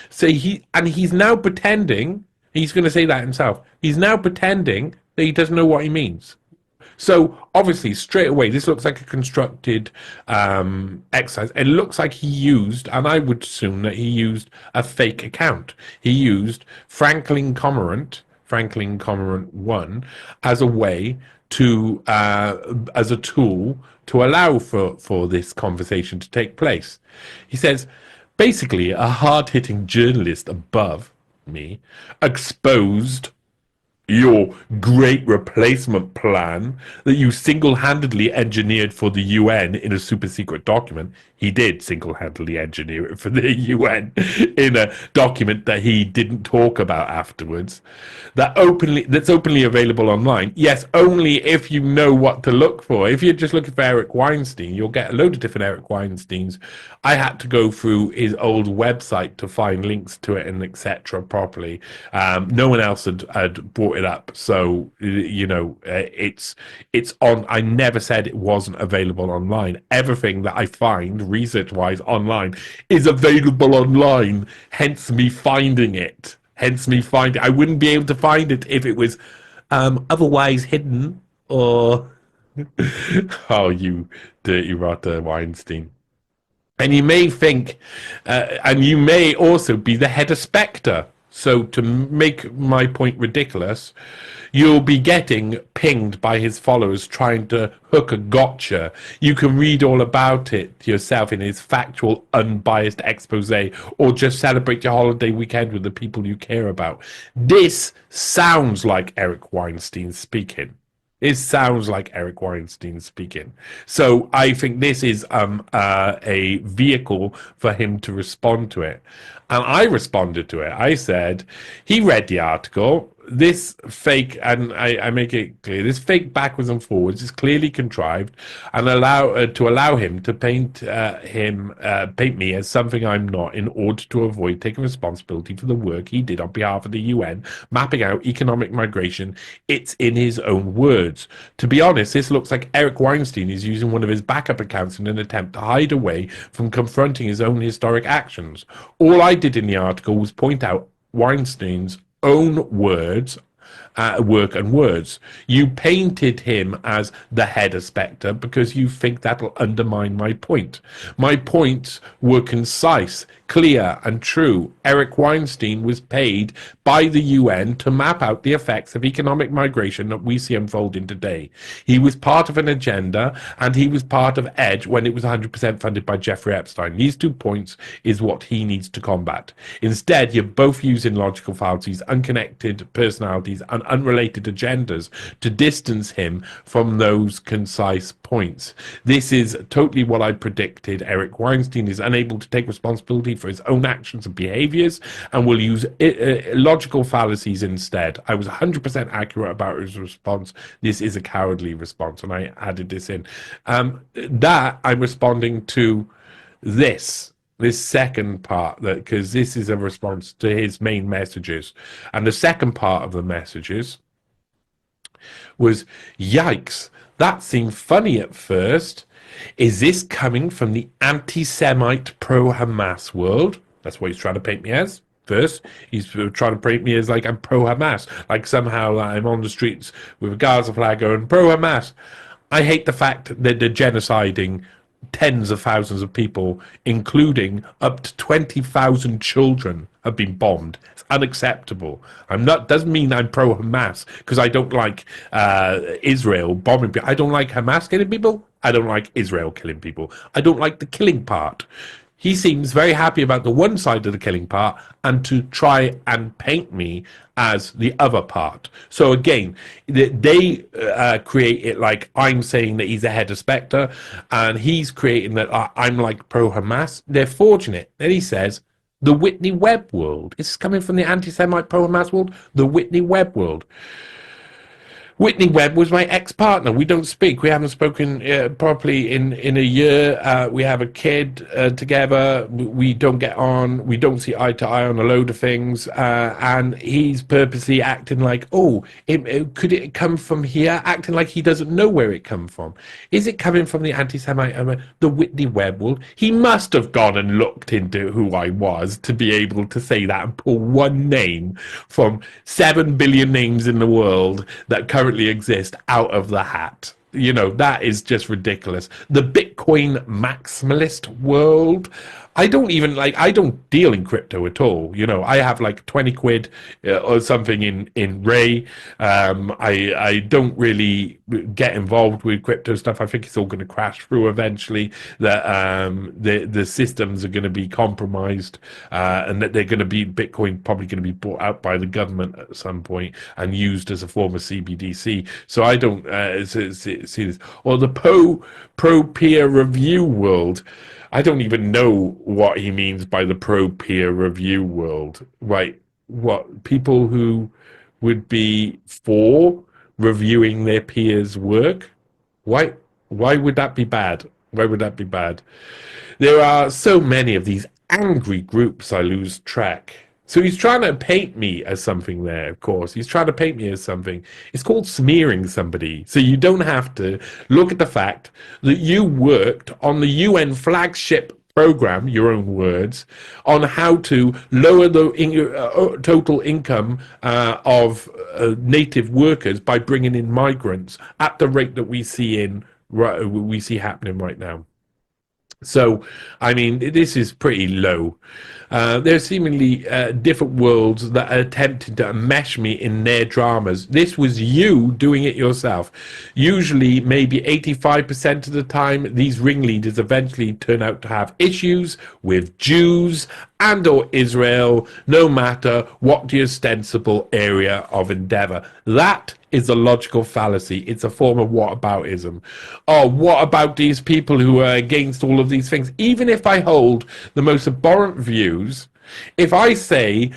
So he's now pretending, he's going to say that himself, he's now pretending that he doesn't know what he means. So obviously, straight away, this looks like a constructed exercise. It looks like he used, and I would assume that he used a fake account. He used Franklin Cormorant 1, as a way to, as a tool to allow for this conversation to take place. He says, basically, a hard-hitting journalist above me exposed your great replacement plan that you single-handedly engineered for the UN in a super secret document. He did single-handedly engineer it for the UN in a document that he didn't talk about afterwards. That's openly available online. Yes, only if you know what to look for. If you're just looking for Eric Weinstein, you'll get a load of different Eric Weinsteins. I had to go through his old website to find links to it and etc. properly. No one else had brought it up, so it's on. I never said it wasn't available online. Everything that I find research-wise online is available online. Hence me finding it. I wouldn't be able to find it if it was otherwise hidden or. Oh, you dirty rotter, Weinstein. And you may think, and you may also be the head of Spectre. So to make my point ridiculous, you'll be getting pinged by his followers trying to hook a gotcha. You can read all about it yourself in his factual, unbiased expose, or just celebrate your holiday weekend with the people you care about. This sounds like Eric Weinstein speaking. It sounds like Eric Weinstein speaking. So I think this is a vehicle for him to respond to it. And I responded to it. I said, he read the article. This fake, and I make it clear, this fake backwards and forwards is clearly contrived and allow him to paint me as something I'm not in order to avoid taking responsibility for the work he did on behalf of the UN, mapping out economic migration. It's in his own words. To be honest, this looks like Eric Weinstein is using one of his backup accounts in an attempt to hide away from confronting his own historic actions. All I did in the article was point out Weinstein's own words, work and words. You painted him as the head of Spectre because you think that'll undermine my point. My points were concise, clear and true. Eric Weinstein was paid by the UN to map out the effects of economic migration that we see unfolding today. He was part of an agenda, and he was part of EDGE when it was 100% funded by Jeffrey Epstein. These 2 points is what he needs to combat. Instead, you're both using logical fallacies, unconnected personalities, and unrelated agendas to distance him from those concise points. This is totally what I predicted. Eric Weinstein is unable to take responsibility for his own actions and behaviors and will use logical fallacies instead. I was 100% accurate about his response. This is a cowardly response, and I added this in. That I'm responding to this second part, that because this is a response to his main messages. And the second part of the messages was, yikes, that seemed funny at first. Is this coming from the anti-Semite pro-Hamas world? That's what he's trying to paint me as. First, he's trying to paint me as like I'm pro-Hamas, like somehow I'm on the streets with a Gaza flag going pro-Hamas. I hate the fact that they're genociding tens of thousands of people, including up to 20,000 children have been bombed. It's unacceptable. Doesn't mean I'm pro-Hamas because I don't like Israel bombing people. I don't like Hamas killing people. I don't like Israel killing people. I don't like the killing part. he seems very happy about the one side of the killing part and to try and paint me as the other part. So again, they create it like I'm saying that he's ahead of Spectre, and he's creating that I'm like pro-Hamas. They're fortunate. Then he says, the Whitney Webb world. It's coming from the anti-Semite pro-Hamas world, the Whitney Webb world. Whitney Webb was my ex-partner. We don't speak. We haven't spoken properly in a year. We have a kid together. We don't get on. We don't see eye to eye on a load of things. And he's purposely acting like, oh, could it come from here? Acting like he doesn't know where it come from. Is it coming from the anti-Semite, the Whitney Webb world? He must have gone and looked into who I was to be able to say that and pull one name from 7 billion names in the world that currently exist out of the hat. You know, that is just ridiculous. The Bitcoin maximalist world. I don't deal in crypto at all. You know, I have like 20 quid or something in Ray. I don't really get involved with crypto stuff. I think it's all going to crash through eventually, that the systems are going to be compromised, and that they're going to be, Bitcoin probably going to be bought out by the government at some point and used as a form of CBDC. So I don't see this. Or the pro peer review world. I don't even know what he means by the pro peer review world. Right? What, people who would be for reviewing their peers' work? Why would that be bad? Why would that be bad? There are so many of these angry groups, I lose track. So he's trying to paint me as something there, of course. He's trying to paint me as something. It's called smearing somebody. So you don't have to look at the fact that you worked on the UN Flagship Program, your own words, on how to lower the total income of native workers by bringing in migrants at the rate that we see happening right now. So, I mean, this is pretty low. There's seemingly different worlds that are attempting to mesh me in their dramas. This was you doing it yourself. Usually, maybe 85% of the time, these ringleaders eventually turn out to have issues with Jews and or Israel, no matter what the ostensible area of endeavor. That is a logical fallacy. It's a form of whataboutism. Oh, what about these people who are against all of these things? Even if I hold the most abhorrent views, if I say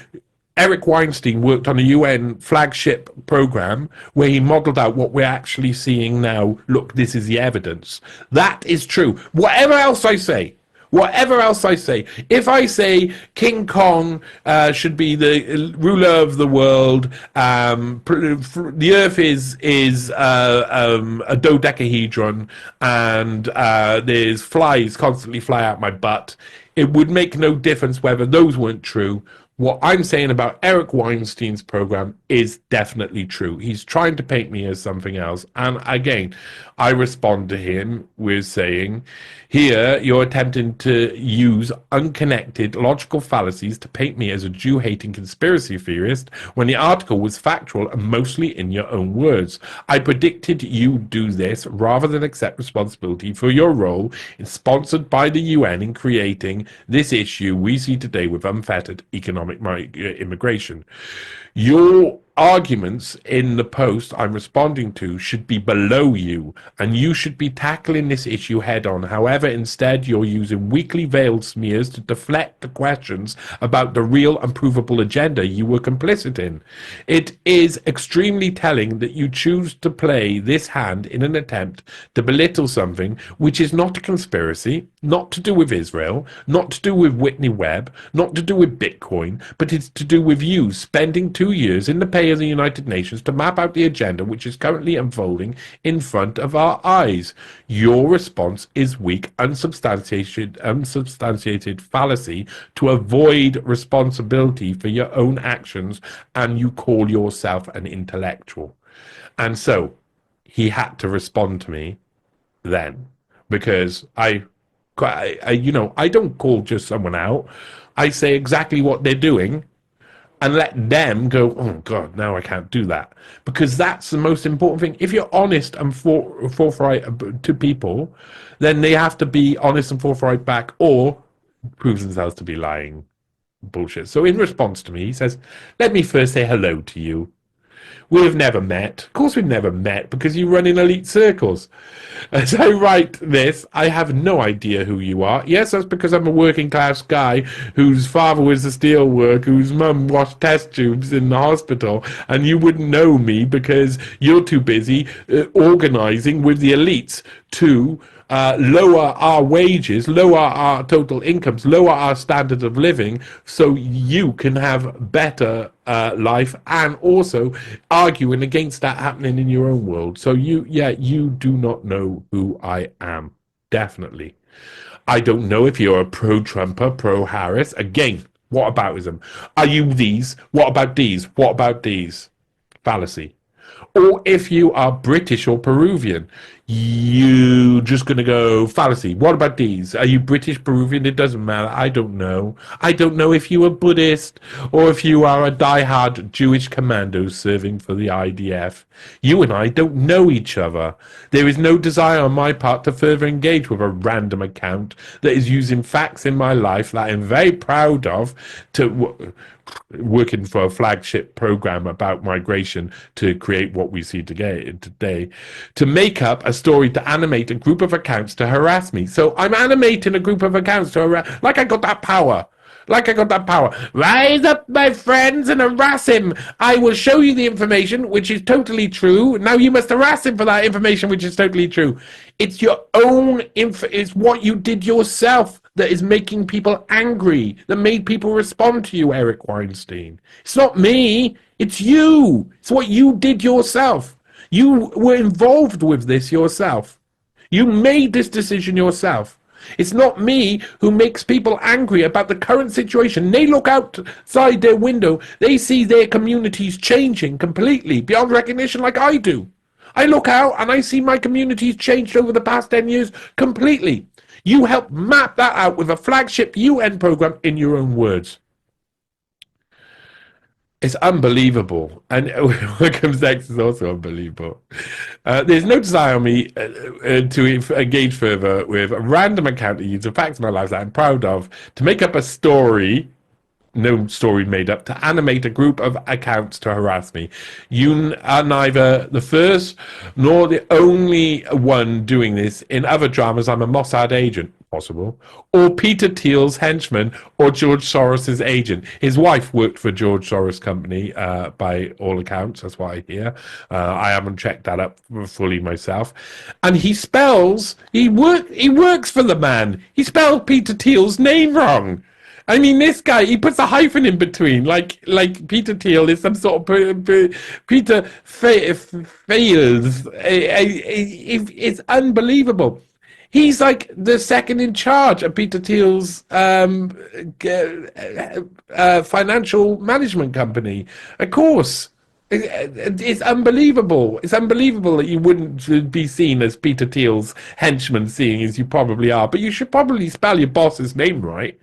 Eric Weinstein worked on a UN flagship program where he modeled out what we're actually seeing now, look, this is the evidence, that is true. Whatever else I say, if I say King Kong should be the ruler of the world, the Earth is a dodecahedron, and there's flies constantly fly out my butt, it would make no difference whether those weren't true. What I'm saying about Eric Weinstein's program is definitely true. He's trying to paint me as something else. And again, I respond to him with saying, here you're attempting to use unconnected logical fallacies to paint me as a Jew-hating conspiracy theorist when the article was factual and mostly in your own words. I predicted you'd do this rather than accept responsibility for your role in sponsored by the UN in creating this issue we see today with unfettered economic immigration. Your arguments in the post I'm responding to should be below you, and you should be tackling this issue head on. However, instead you're using weakly veiled smears to deflect the questions about the real and provable agenda you were complicit in. It is extremely telling that you choose to play this hand in an attempt to belittle something which is not a conspiracy, not to do with Israel, not to do with Whitney Webb, not to do with Bitcoin, but it's to do with you spending 2 years in the pay of the United Nations to map out the agenda which is currently unfolding in front of our eyes. Your response is weak, unsubstantiated fallacy to avoid responsibility for your own actions, and you call yourself an intellectual. And so he had to respond to me then, because I don't call just someone out. I say exactly what they're doing and let them go, oh, God, now I can't do that. Because that's the most important thing. If you're honest and forthright to people, then they have to be honest and forthright back, or proves themselves to be lying bullshit. So in response to me, he says, let me first say hello to you. We have never met. Of course, we've never met because you run in elite circles. As I write this, I have no idea who you are. Yes, that's because I'm a working class guy whose father was a steel worker, whose mum washed test tubes in the hospital, and you wouldn't know me because you're too busy organizing with the elites to lower our wages, lower our total incomes, lower our standard of living, so you can have better life, and also arguing against that happening in your own world. So you do not know who I am. Definitely. I don't know if you're a pro-Trumper, pro-Harris. Again, what aboutism? Are you these? What about these? What about these? Fallacy. Or if you are British or Peruvian, you just going to go fallacy. What about these? Are you British, Peruvian? It doesn't matter. I don't know. I don't know if you are Buddhist or if you are a diehard Jewish commando serving for the IDF. You and I don't know each other. There is no desire on my part to further engage with a random account that is using facts in my life that I'm very proud of to working for a flagship program about migration to create what we see today, to make up a story to animate a group of accounts to harass me. So I'm animating a group of accounts to harass, like I got that power. Like I got that power. Rise up, my friends, and harass him. I will show you the information, which is totally true. Now you must harass him for that information, which is totally true. It's your own it's what you did yourself that is making people angry, that made people respond to you, Eric Weinstein. It's not me. It's you. It's what you did yourself. You were involved with this yourself. You made this decision yourself. It's not me who makes people angry about the current situation. They look outside their window. They see their communities changing completely beyond recognition like I do. I look out and I see my communities changed over the past 10 years completely. You helped map that out with a flagship UN program in your own words. It's unbelievable. And what comes next is also unbelievable. There's no desire on me to engage further with a random account that uses facts in my life that I'm proud of, to make up a story, no story made up, to animate a group of accounts to harass me. You are neither the first nor the only one doing this. In other dramas, I'm a Mossad agent. Possible, or Peter Thiel's henchman, or George Soros's agent. His wife worked for George Soros' company, by all accounts. That's what I hear. I haven't checked that up fully myself. And he works for the man. He spelled Peter Thiel's name wrong. I mean, this guy, he puts a hyphen in between, like Peter Thiel is some sort of Peter fails. It's unbelievable. He's like the second in charge of Peter Thiel's financial management company. Of course, it's unbelievable. It's unbelievable that you wouldn't be seen as Peter Thiel's henchman, seeing as you probably are. But you should probably spell your boss's name right.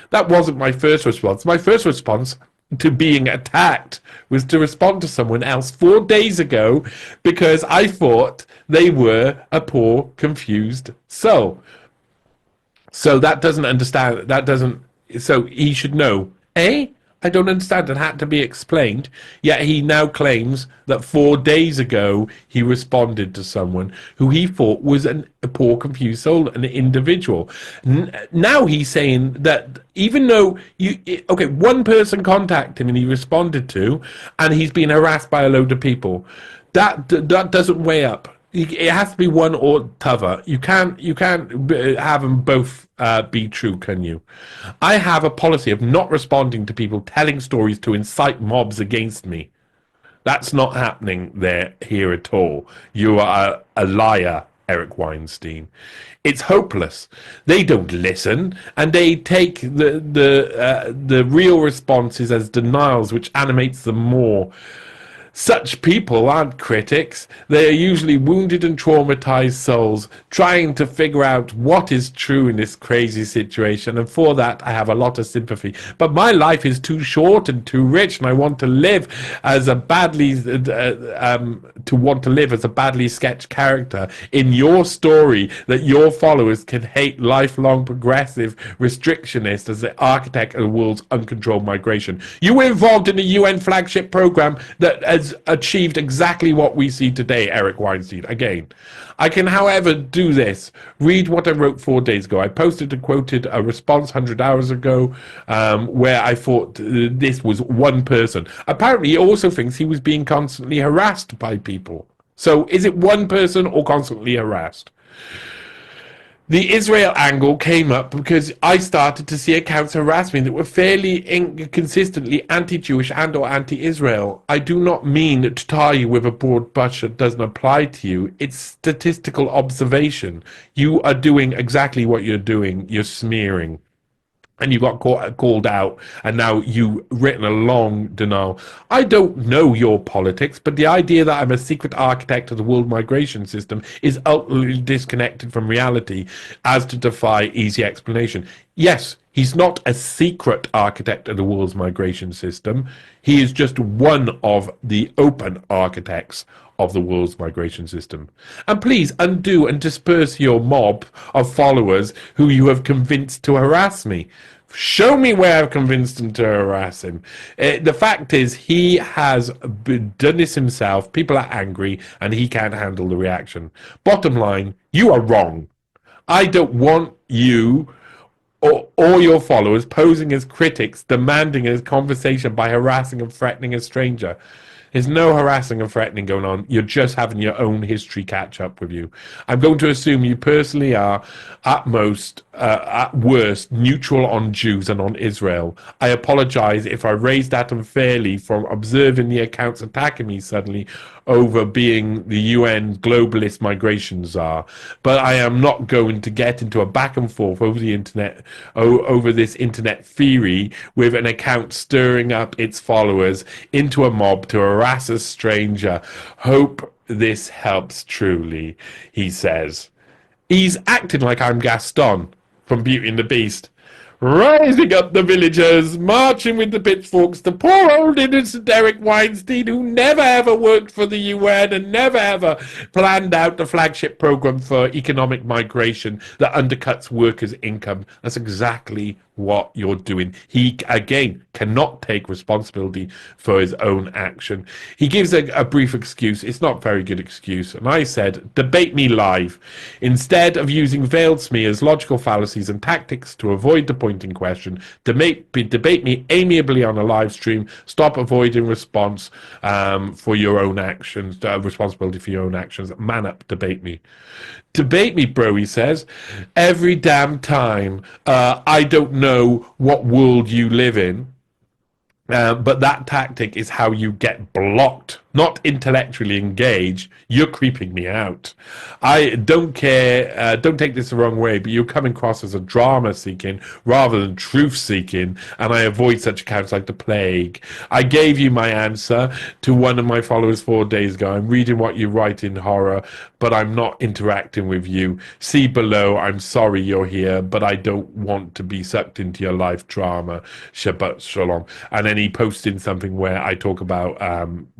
That wasn't my first response. My first response to being attacked was to respond to someone else 4 days ago because I thought they were a poor, confused soul. So that doesn't understand. That doesn't. So he should know. I don't understand. It had to be explained. Yet he now claims that 4 days ago he responded to someone who he thought was a poor, confused soul, an individual. Now he's saying that even though one person contacted him and he responded to, and he's been harassed by a load of people, that doesn't weigh up. It has to be one or t'other. You can't have them both be true, can you? I have a policy of not responding to people telling stories to incite mobs against me. That's not happening here at all. You are a liar, Eric Weinstein. It's hopeless. They don't listen, and they take the real responses as denials, which animates them more. Such people aren't critics. They are usually wounded and traumatized souls trying to figure out what is true in this crazy situation. And for that, I have a lot of sympathy. But my life is too short and too rich, and I want to live as a badly sketched character in your story that your followers can hate lifelong progressive restrictionists as the architect of the world's uncontrolled migration. You were involved in the UN Flagship Program that has achieved exactly what we see today, Eric Weinstein. Again, I can, however, do this. Read what I wrote 4 days ago. I posted and quoted a response 100 hours ago where I thought this was one person. Apparently, he also thinks he was being constantly harassed by people. So is it one person or constantly harassed? The Israel angle came up because I started to see accounts harass me that were fairly inconsistently anti-Jewish and or anti-Israel. I do not mean to tie you with a broad brush that doesn't apply to you. It's statistical observation. You are doing exactly what you're doing. You're smearing. And you got called out, and now you've written a long denial. I don't know your politics, but the idea that I'm a secret architect of the world migration system is utterly disconnected from reality as to defy easy explanation. Yes, he's not a secret architect of the world's migration system. He is just one of the open architects of the world's migration system. And please undo and disperse your mob of followers who you have convinced to harass me. Show me where I've convinced him to harass him. The fact is, he has done this himself. People are angry, and he can't handle the reaction. Bottom line, you are wrong. I don't want you or your followers posing as critics, demanding a conversation by harassing and threatening a stranger. There's no harassing and threatening going on. You're just having your own history catch up with you. I'm going to assume you personally are, at most, at worst, neutral on Jews and on Israel. I apologize if I raised that unfairly from observing the accounts attacking me suddenly over being the UN globalist migration czar. But I am not going to get into a back and forth over the internet, over this internet theory with an account stirring up its followers into a mob to harass a stranger. Hope this helps truly, he says. He's acting like I'm Gaston from Beauty and the Beast. Rising up the villagers, marching with the pitchforks, the poor old innocent Eric Weinstein, who never ever worked for the UN and never ever planned out the flagship program for economic migration that undercuts workers' income. That's exactly what you're doing. He, again, cannot take responsibility for his own action. He gives a brief excuse. It's not a very good excuse. And I said, debate me live. Instead of using veiled smears, logical fallacies, and tactics to avoid the point in question, debate me amiably on a live stream. Stop avoiding response for your own actions, responsibility for your own actions. Man up, debate me. Debate me, bro, he says. Every damn time. I don't know what world you live in. But that tactic is how you get blocked, not intellectually engaged. You're creeping me out. I don't care, don't take this the wrong way, but you're coming across as a drama seeking rather than truth seeking, and I avoid such accounts like the plague. I gave you my answer to one of my followers 4 days ago. I'm reading what you write in horror, but I'm not interacting with you. See below, I'm sorry you're here, but I don't want to be sucked into your life drama. Shabbat shalom. And then he posted something where I talk about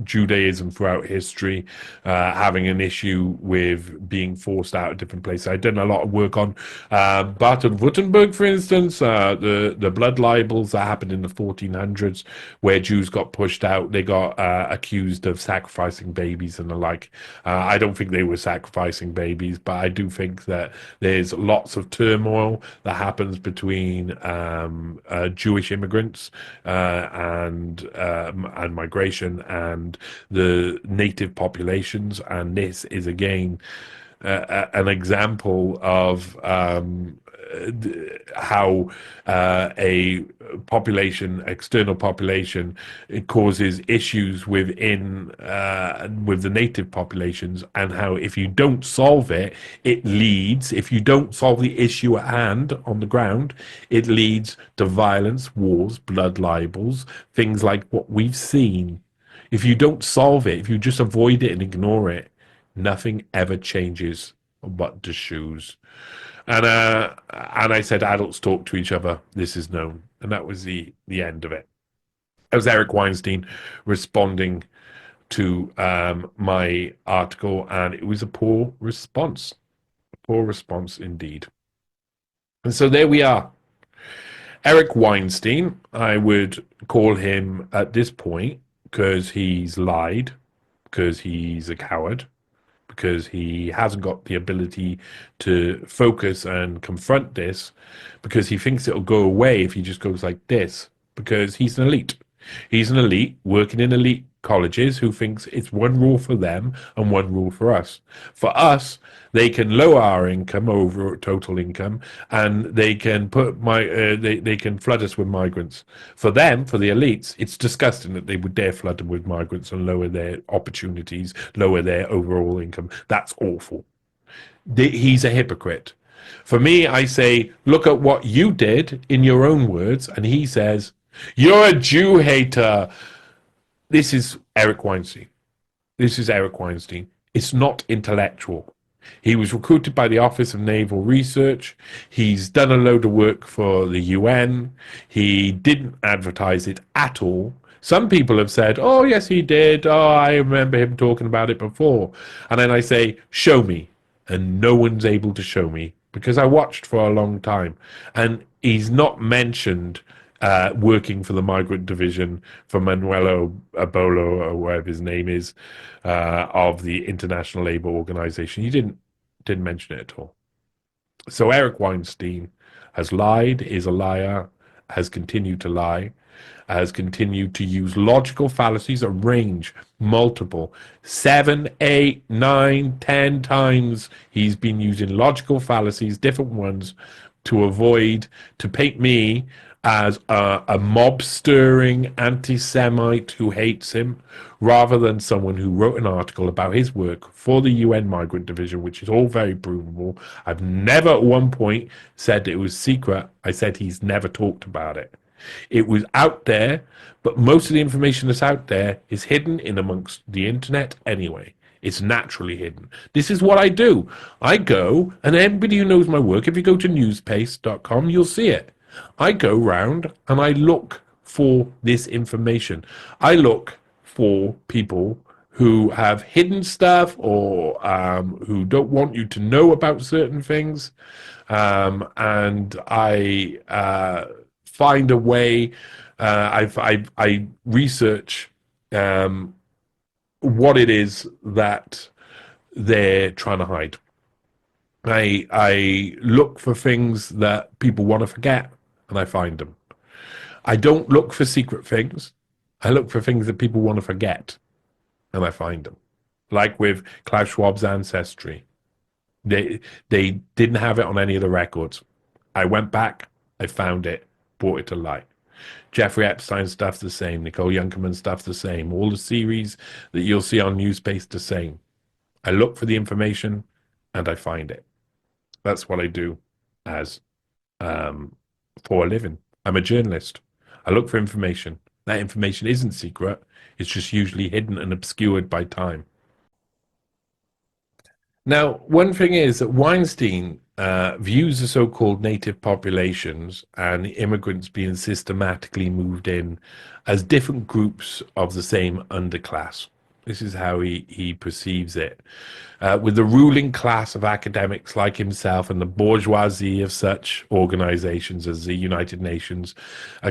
Judaism throughout history, having an issue with being forced out of different places. I've done a lot of work on Baden-Württemberg, for instance, the blood libels that happened in the 1400s, where Jews got pushed out. They got accused of sacrificing babies and the like. I don't think they were sacrificing babies, but I do think that there's lots of turmoil that happens between Jewish immigrants and migration and the native populations, and this is again an example of how a population, external population, it causes issues within with the native populations, and how if you don't solve it, it leads, if you don't solve the issue at hand on the ground, it leads to violence, wars, blood libels, things like what we've seen. If you don't solve it, if you just avoid it and ignore it, nothing ever changes but the shoes. And I said, adults talk to each other. This is known, and that was the end of it. It was Eric Weinstein responding to my article, and it was a poor response indeed. And so there we are. Eric Weinstein, I would call him at this point, because he's lied, because he's a coward, because he hasn't got the ability to focus and confront this, because he thinks it'll go away if he just goes like this, because he's an elite. He's an elite working in elite colleges who thinks it's one rule for them and one rule for us. For us, they can lower our income over total income, and they can they can flood us with migrants. For them, for the elites, it's disgusting that they would dare flood them with migrants and lower their opportunities, lower their overall income. That's awful. He's a hypocrite. For me, I say, look at what you did in your own words, and he says, you're a Jew hater. This is Eric Weinstein. This is Eric Weinstein. It's not intellectual. He was recruited by the Office of Naval Research. He's done a load of work for the UN. He didn't advertise it at all. Some people have said, oh, yes, he did. Oh, I remember him talking about it before. And then I say, show me. And no one's able to show me because I watched for a long time. And he's not mentioned working for the migrant division for Manuel Abolo, or whatever his name is, of the International Labour Organization. He didn't mention it at all. So Eric Weinstein has lied, is a liar, has continued to lie, has continued to use logical fallacies, a range, multiple, 7, 8, 9, 10 times he's been using logical fallacies, different ones, to paint me as a mob-stirring anti-Semite who hates him, rather than someone who wrote an article about his work for the UN Migrant Division, which is all very provable. I've never at one point said it was secret. I said he's never talked about it. It was out there, but most of the information that's out there is hidden in amongst the internet anyway. It's naturally hidden. This is what I do. I go, and anybody who knows my work, if you go to NEWSPASTE.com, you'll see it. I go round and I look for this information. I look for people who have hidden stuff, or who don't want you to know about certain things. And I find a way, I research what it is that they're trying to hide. I look for things that people want to forget, and I find them. I don't look for secret things. I look for things that people want to forget, and I find them. Like with Klaus Schwab's ancestry. They didn't have it on any of the records. I went back, I found it, brought it to light. Jeffrey Epstein stuff the same. Nicole Youngkerman stuff the same. All the series that you'll see on NEWSPASTE the same. I look for the information and I find it. That's what I do as for a living. I'm a journalist. I look for information. That information isn't secret. It's just usually hidden and obscured by time. Now, one thing is that Weinstein views the so-called native populations and the immigrants being systematically moved in as different groups of the same underclass. This is how he perceives it. With the ruling class of academics like himself and the bourgeoisie of such organizations as the United Nations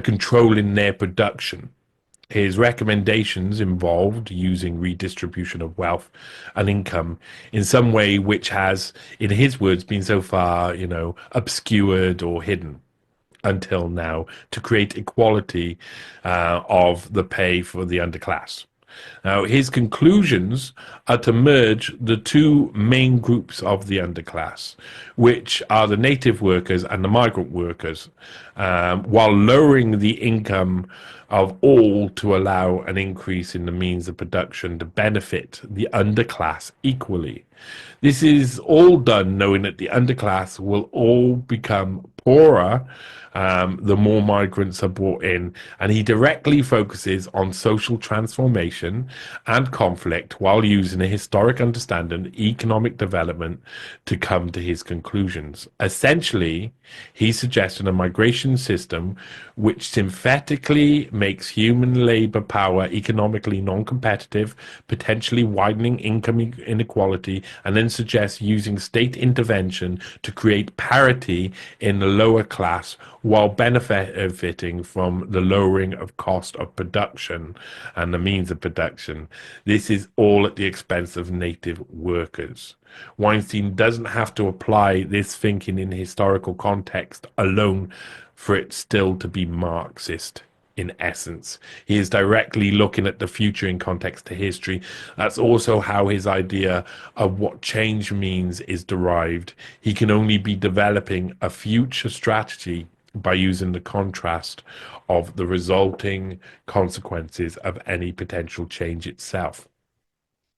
controlling their production. His recommendations involved using redistribution of wealth and income in some way which has, in his words, been so far, obscured or hidden until now, to create equality of the pay for the underclass. Now, his conclusions are to merge the two main groups of the underclass, which are the native workers and the migrant workers, while lowering the income of all to allow an increase in the means of production to benefit the underclass equally. This is all done knowing that the underclass will all become poorer, the more migrants are brought in, and he directly focuses on social transformation and conflict while using a historic understanding of economic development to come to his conclusions. Essentially, he suggested a migration system which synthetically makes human labor power economically non-competitive, potentially widening income inequality, and then suggests using state intervention to create parity in the lower class while benefiting from the lowering of cost of production and the means of production. This is all at the expense of native workers. Weinstein doesn't have to apply this thinking in historical context alone for it still to be Marxist in essence. He is directly looking at the future in context to history. That's also how his idea of what change means is derived. He can only be developing a future strategy by using the contrast of the resulting consequences of any potential change itself.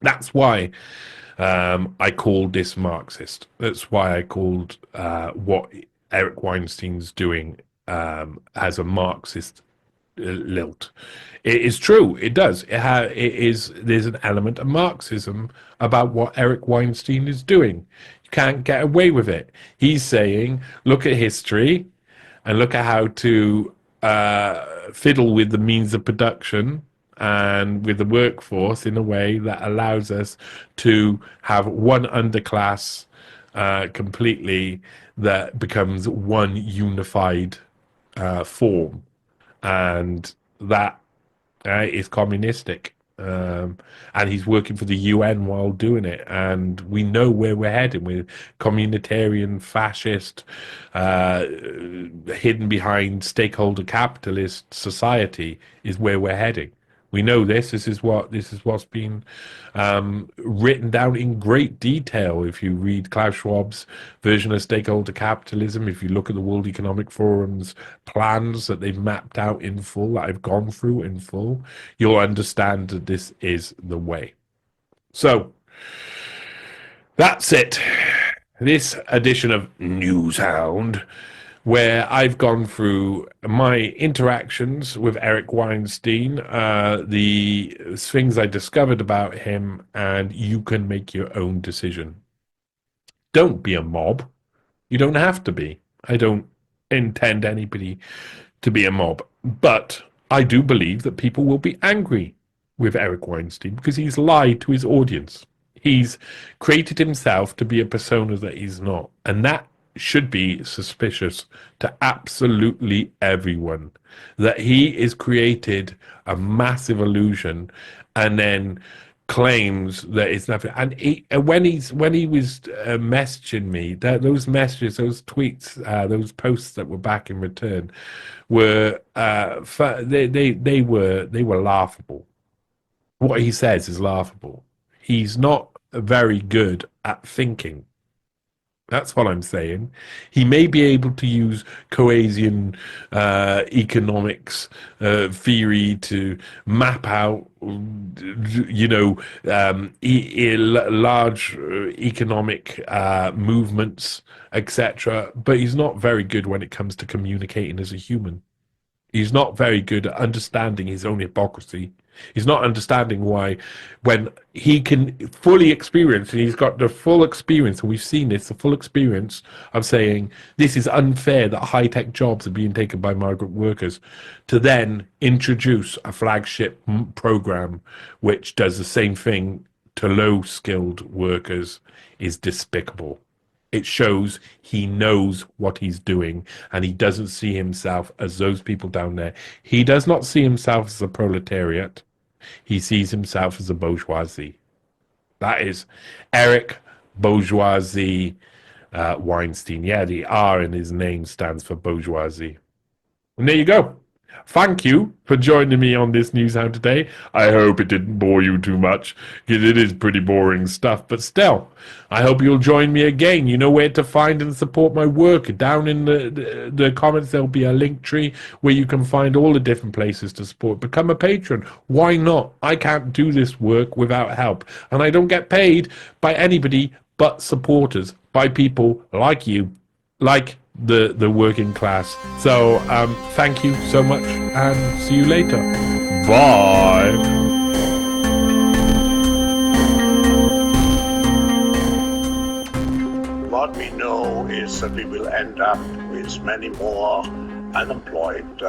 That's why I called this Marxist. That's why I called what Eric Weinstein's doing as a Marxist lilt. It is true. It does. It is. There's an element of Marxism about what Eric Weinstein is doing. You can't get away with it. He's saying, look at history and look at how to fiddle with the means of production and with the workforce in a way that allows us to have one underclass completely that becomes one unified form. And that is communistic. And he's working for the UN while doing it. And we know where we're heading with communitarian, fascist, hidden behind stakeholder capitalist society is where we're heading. We know this. This is what's been written down in great detail. If you read Klaus Schwab's version of stakeholder capitalism, if you look at the World Economic Forum's plans that they've mapped out in full, that I've gone through in full, you'll understand that this is the way. So that's it. This edition of NEWSHOUND, where I've gone through my interactions with Eric Weinstein, the things I discovered about him, and you can make your own decision. Don't be a mob. You don't have to be. I don't intend anybody to be a mob. But I do believe that people will be angry with Eric Weinstein because he's lied to his audience. He's created himself to be a persona that he's not. And that should be suspicious to absolutely everyone, that he is created a massive illusion and then claims that it's nothing. And when he was messaging me, those messages, those tweets, those posts that were back in return were they were laughable. What he says is laughable. He's not very good at thinking. That's what I'm saying. He may be able to use Keynesian economics theory to map out, large economic movements, etc. But he's not very good when it comes to communicating as a human. He's not very good at understanding his own hypocrisy. He's not understanding why, when he can fully experience, and he's got the full experience, and we've seen this, the full experience of saying this is unfair that high-tech jobs are being taken by migrant workers, to then introduce a flagship program which does the same thing to low-skilled workers is despicable. It shows he knows what he's doing and he doesn't see himself as those people down there. He does not see himself as a proletariat. He sees himself as a bourgeoisie. That is Eric Bourgeoisie Weinstein. Yeah, the R in his name stands for bourgeoisie. And there you go. Thank you for joining me on this NEWSHOUND today. I hope it didn't bore you too much, because it is pretty boring stuff. But still, I hope you'll join me again. You know where to find and support my work. Down in the comments, there'll be a link tree where you can find all the different places to support. Become a patron. Why not? I can't do this work without help. And I don't get paid by anybody but supporters, by people like you, like the working class. So thank you so much, and see you later. Bye. What we know is that we will end up with many more unemployed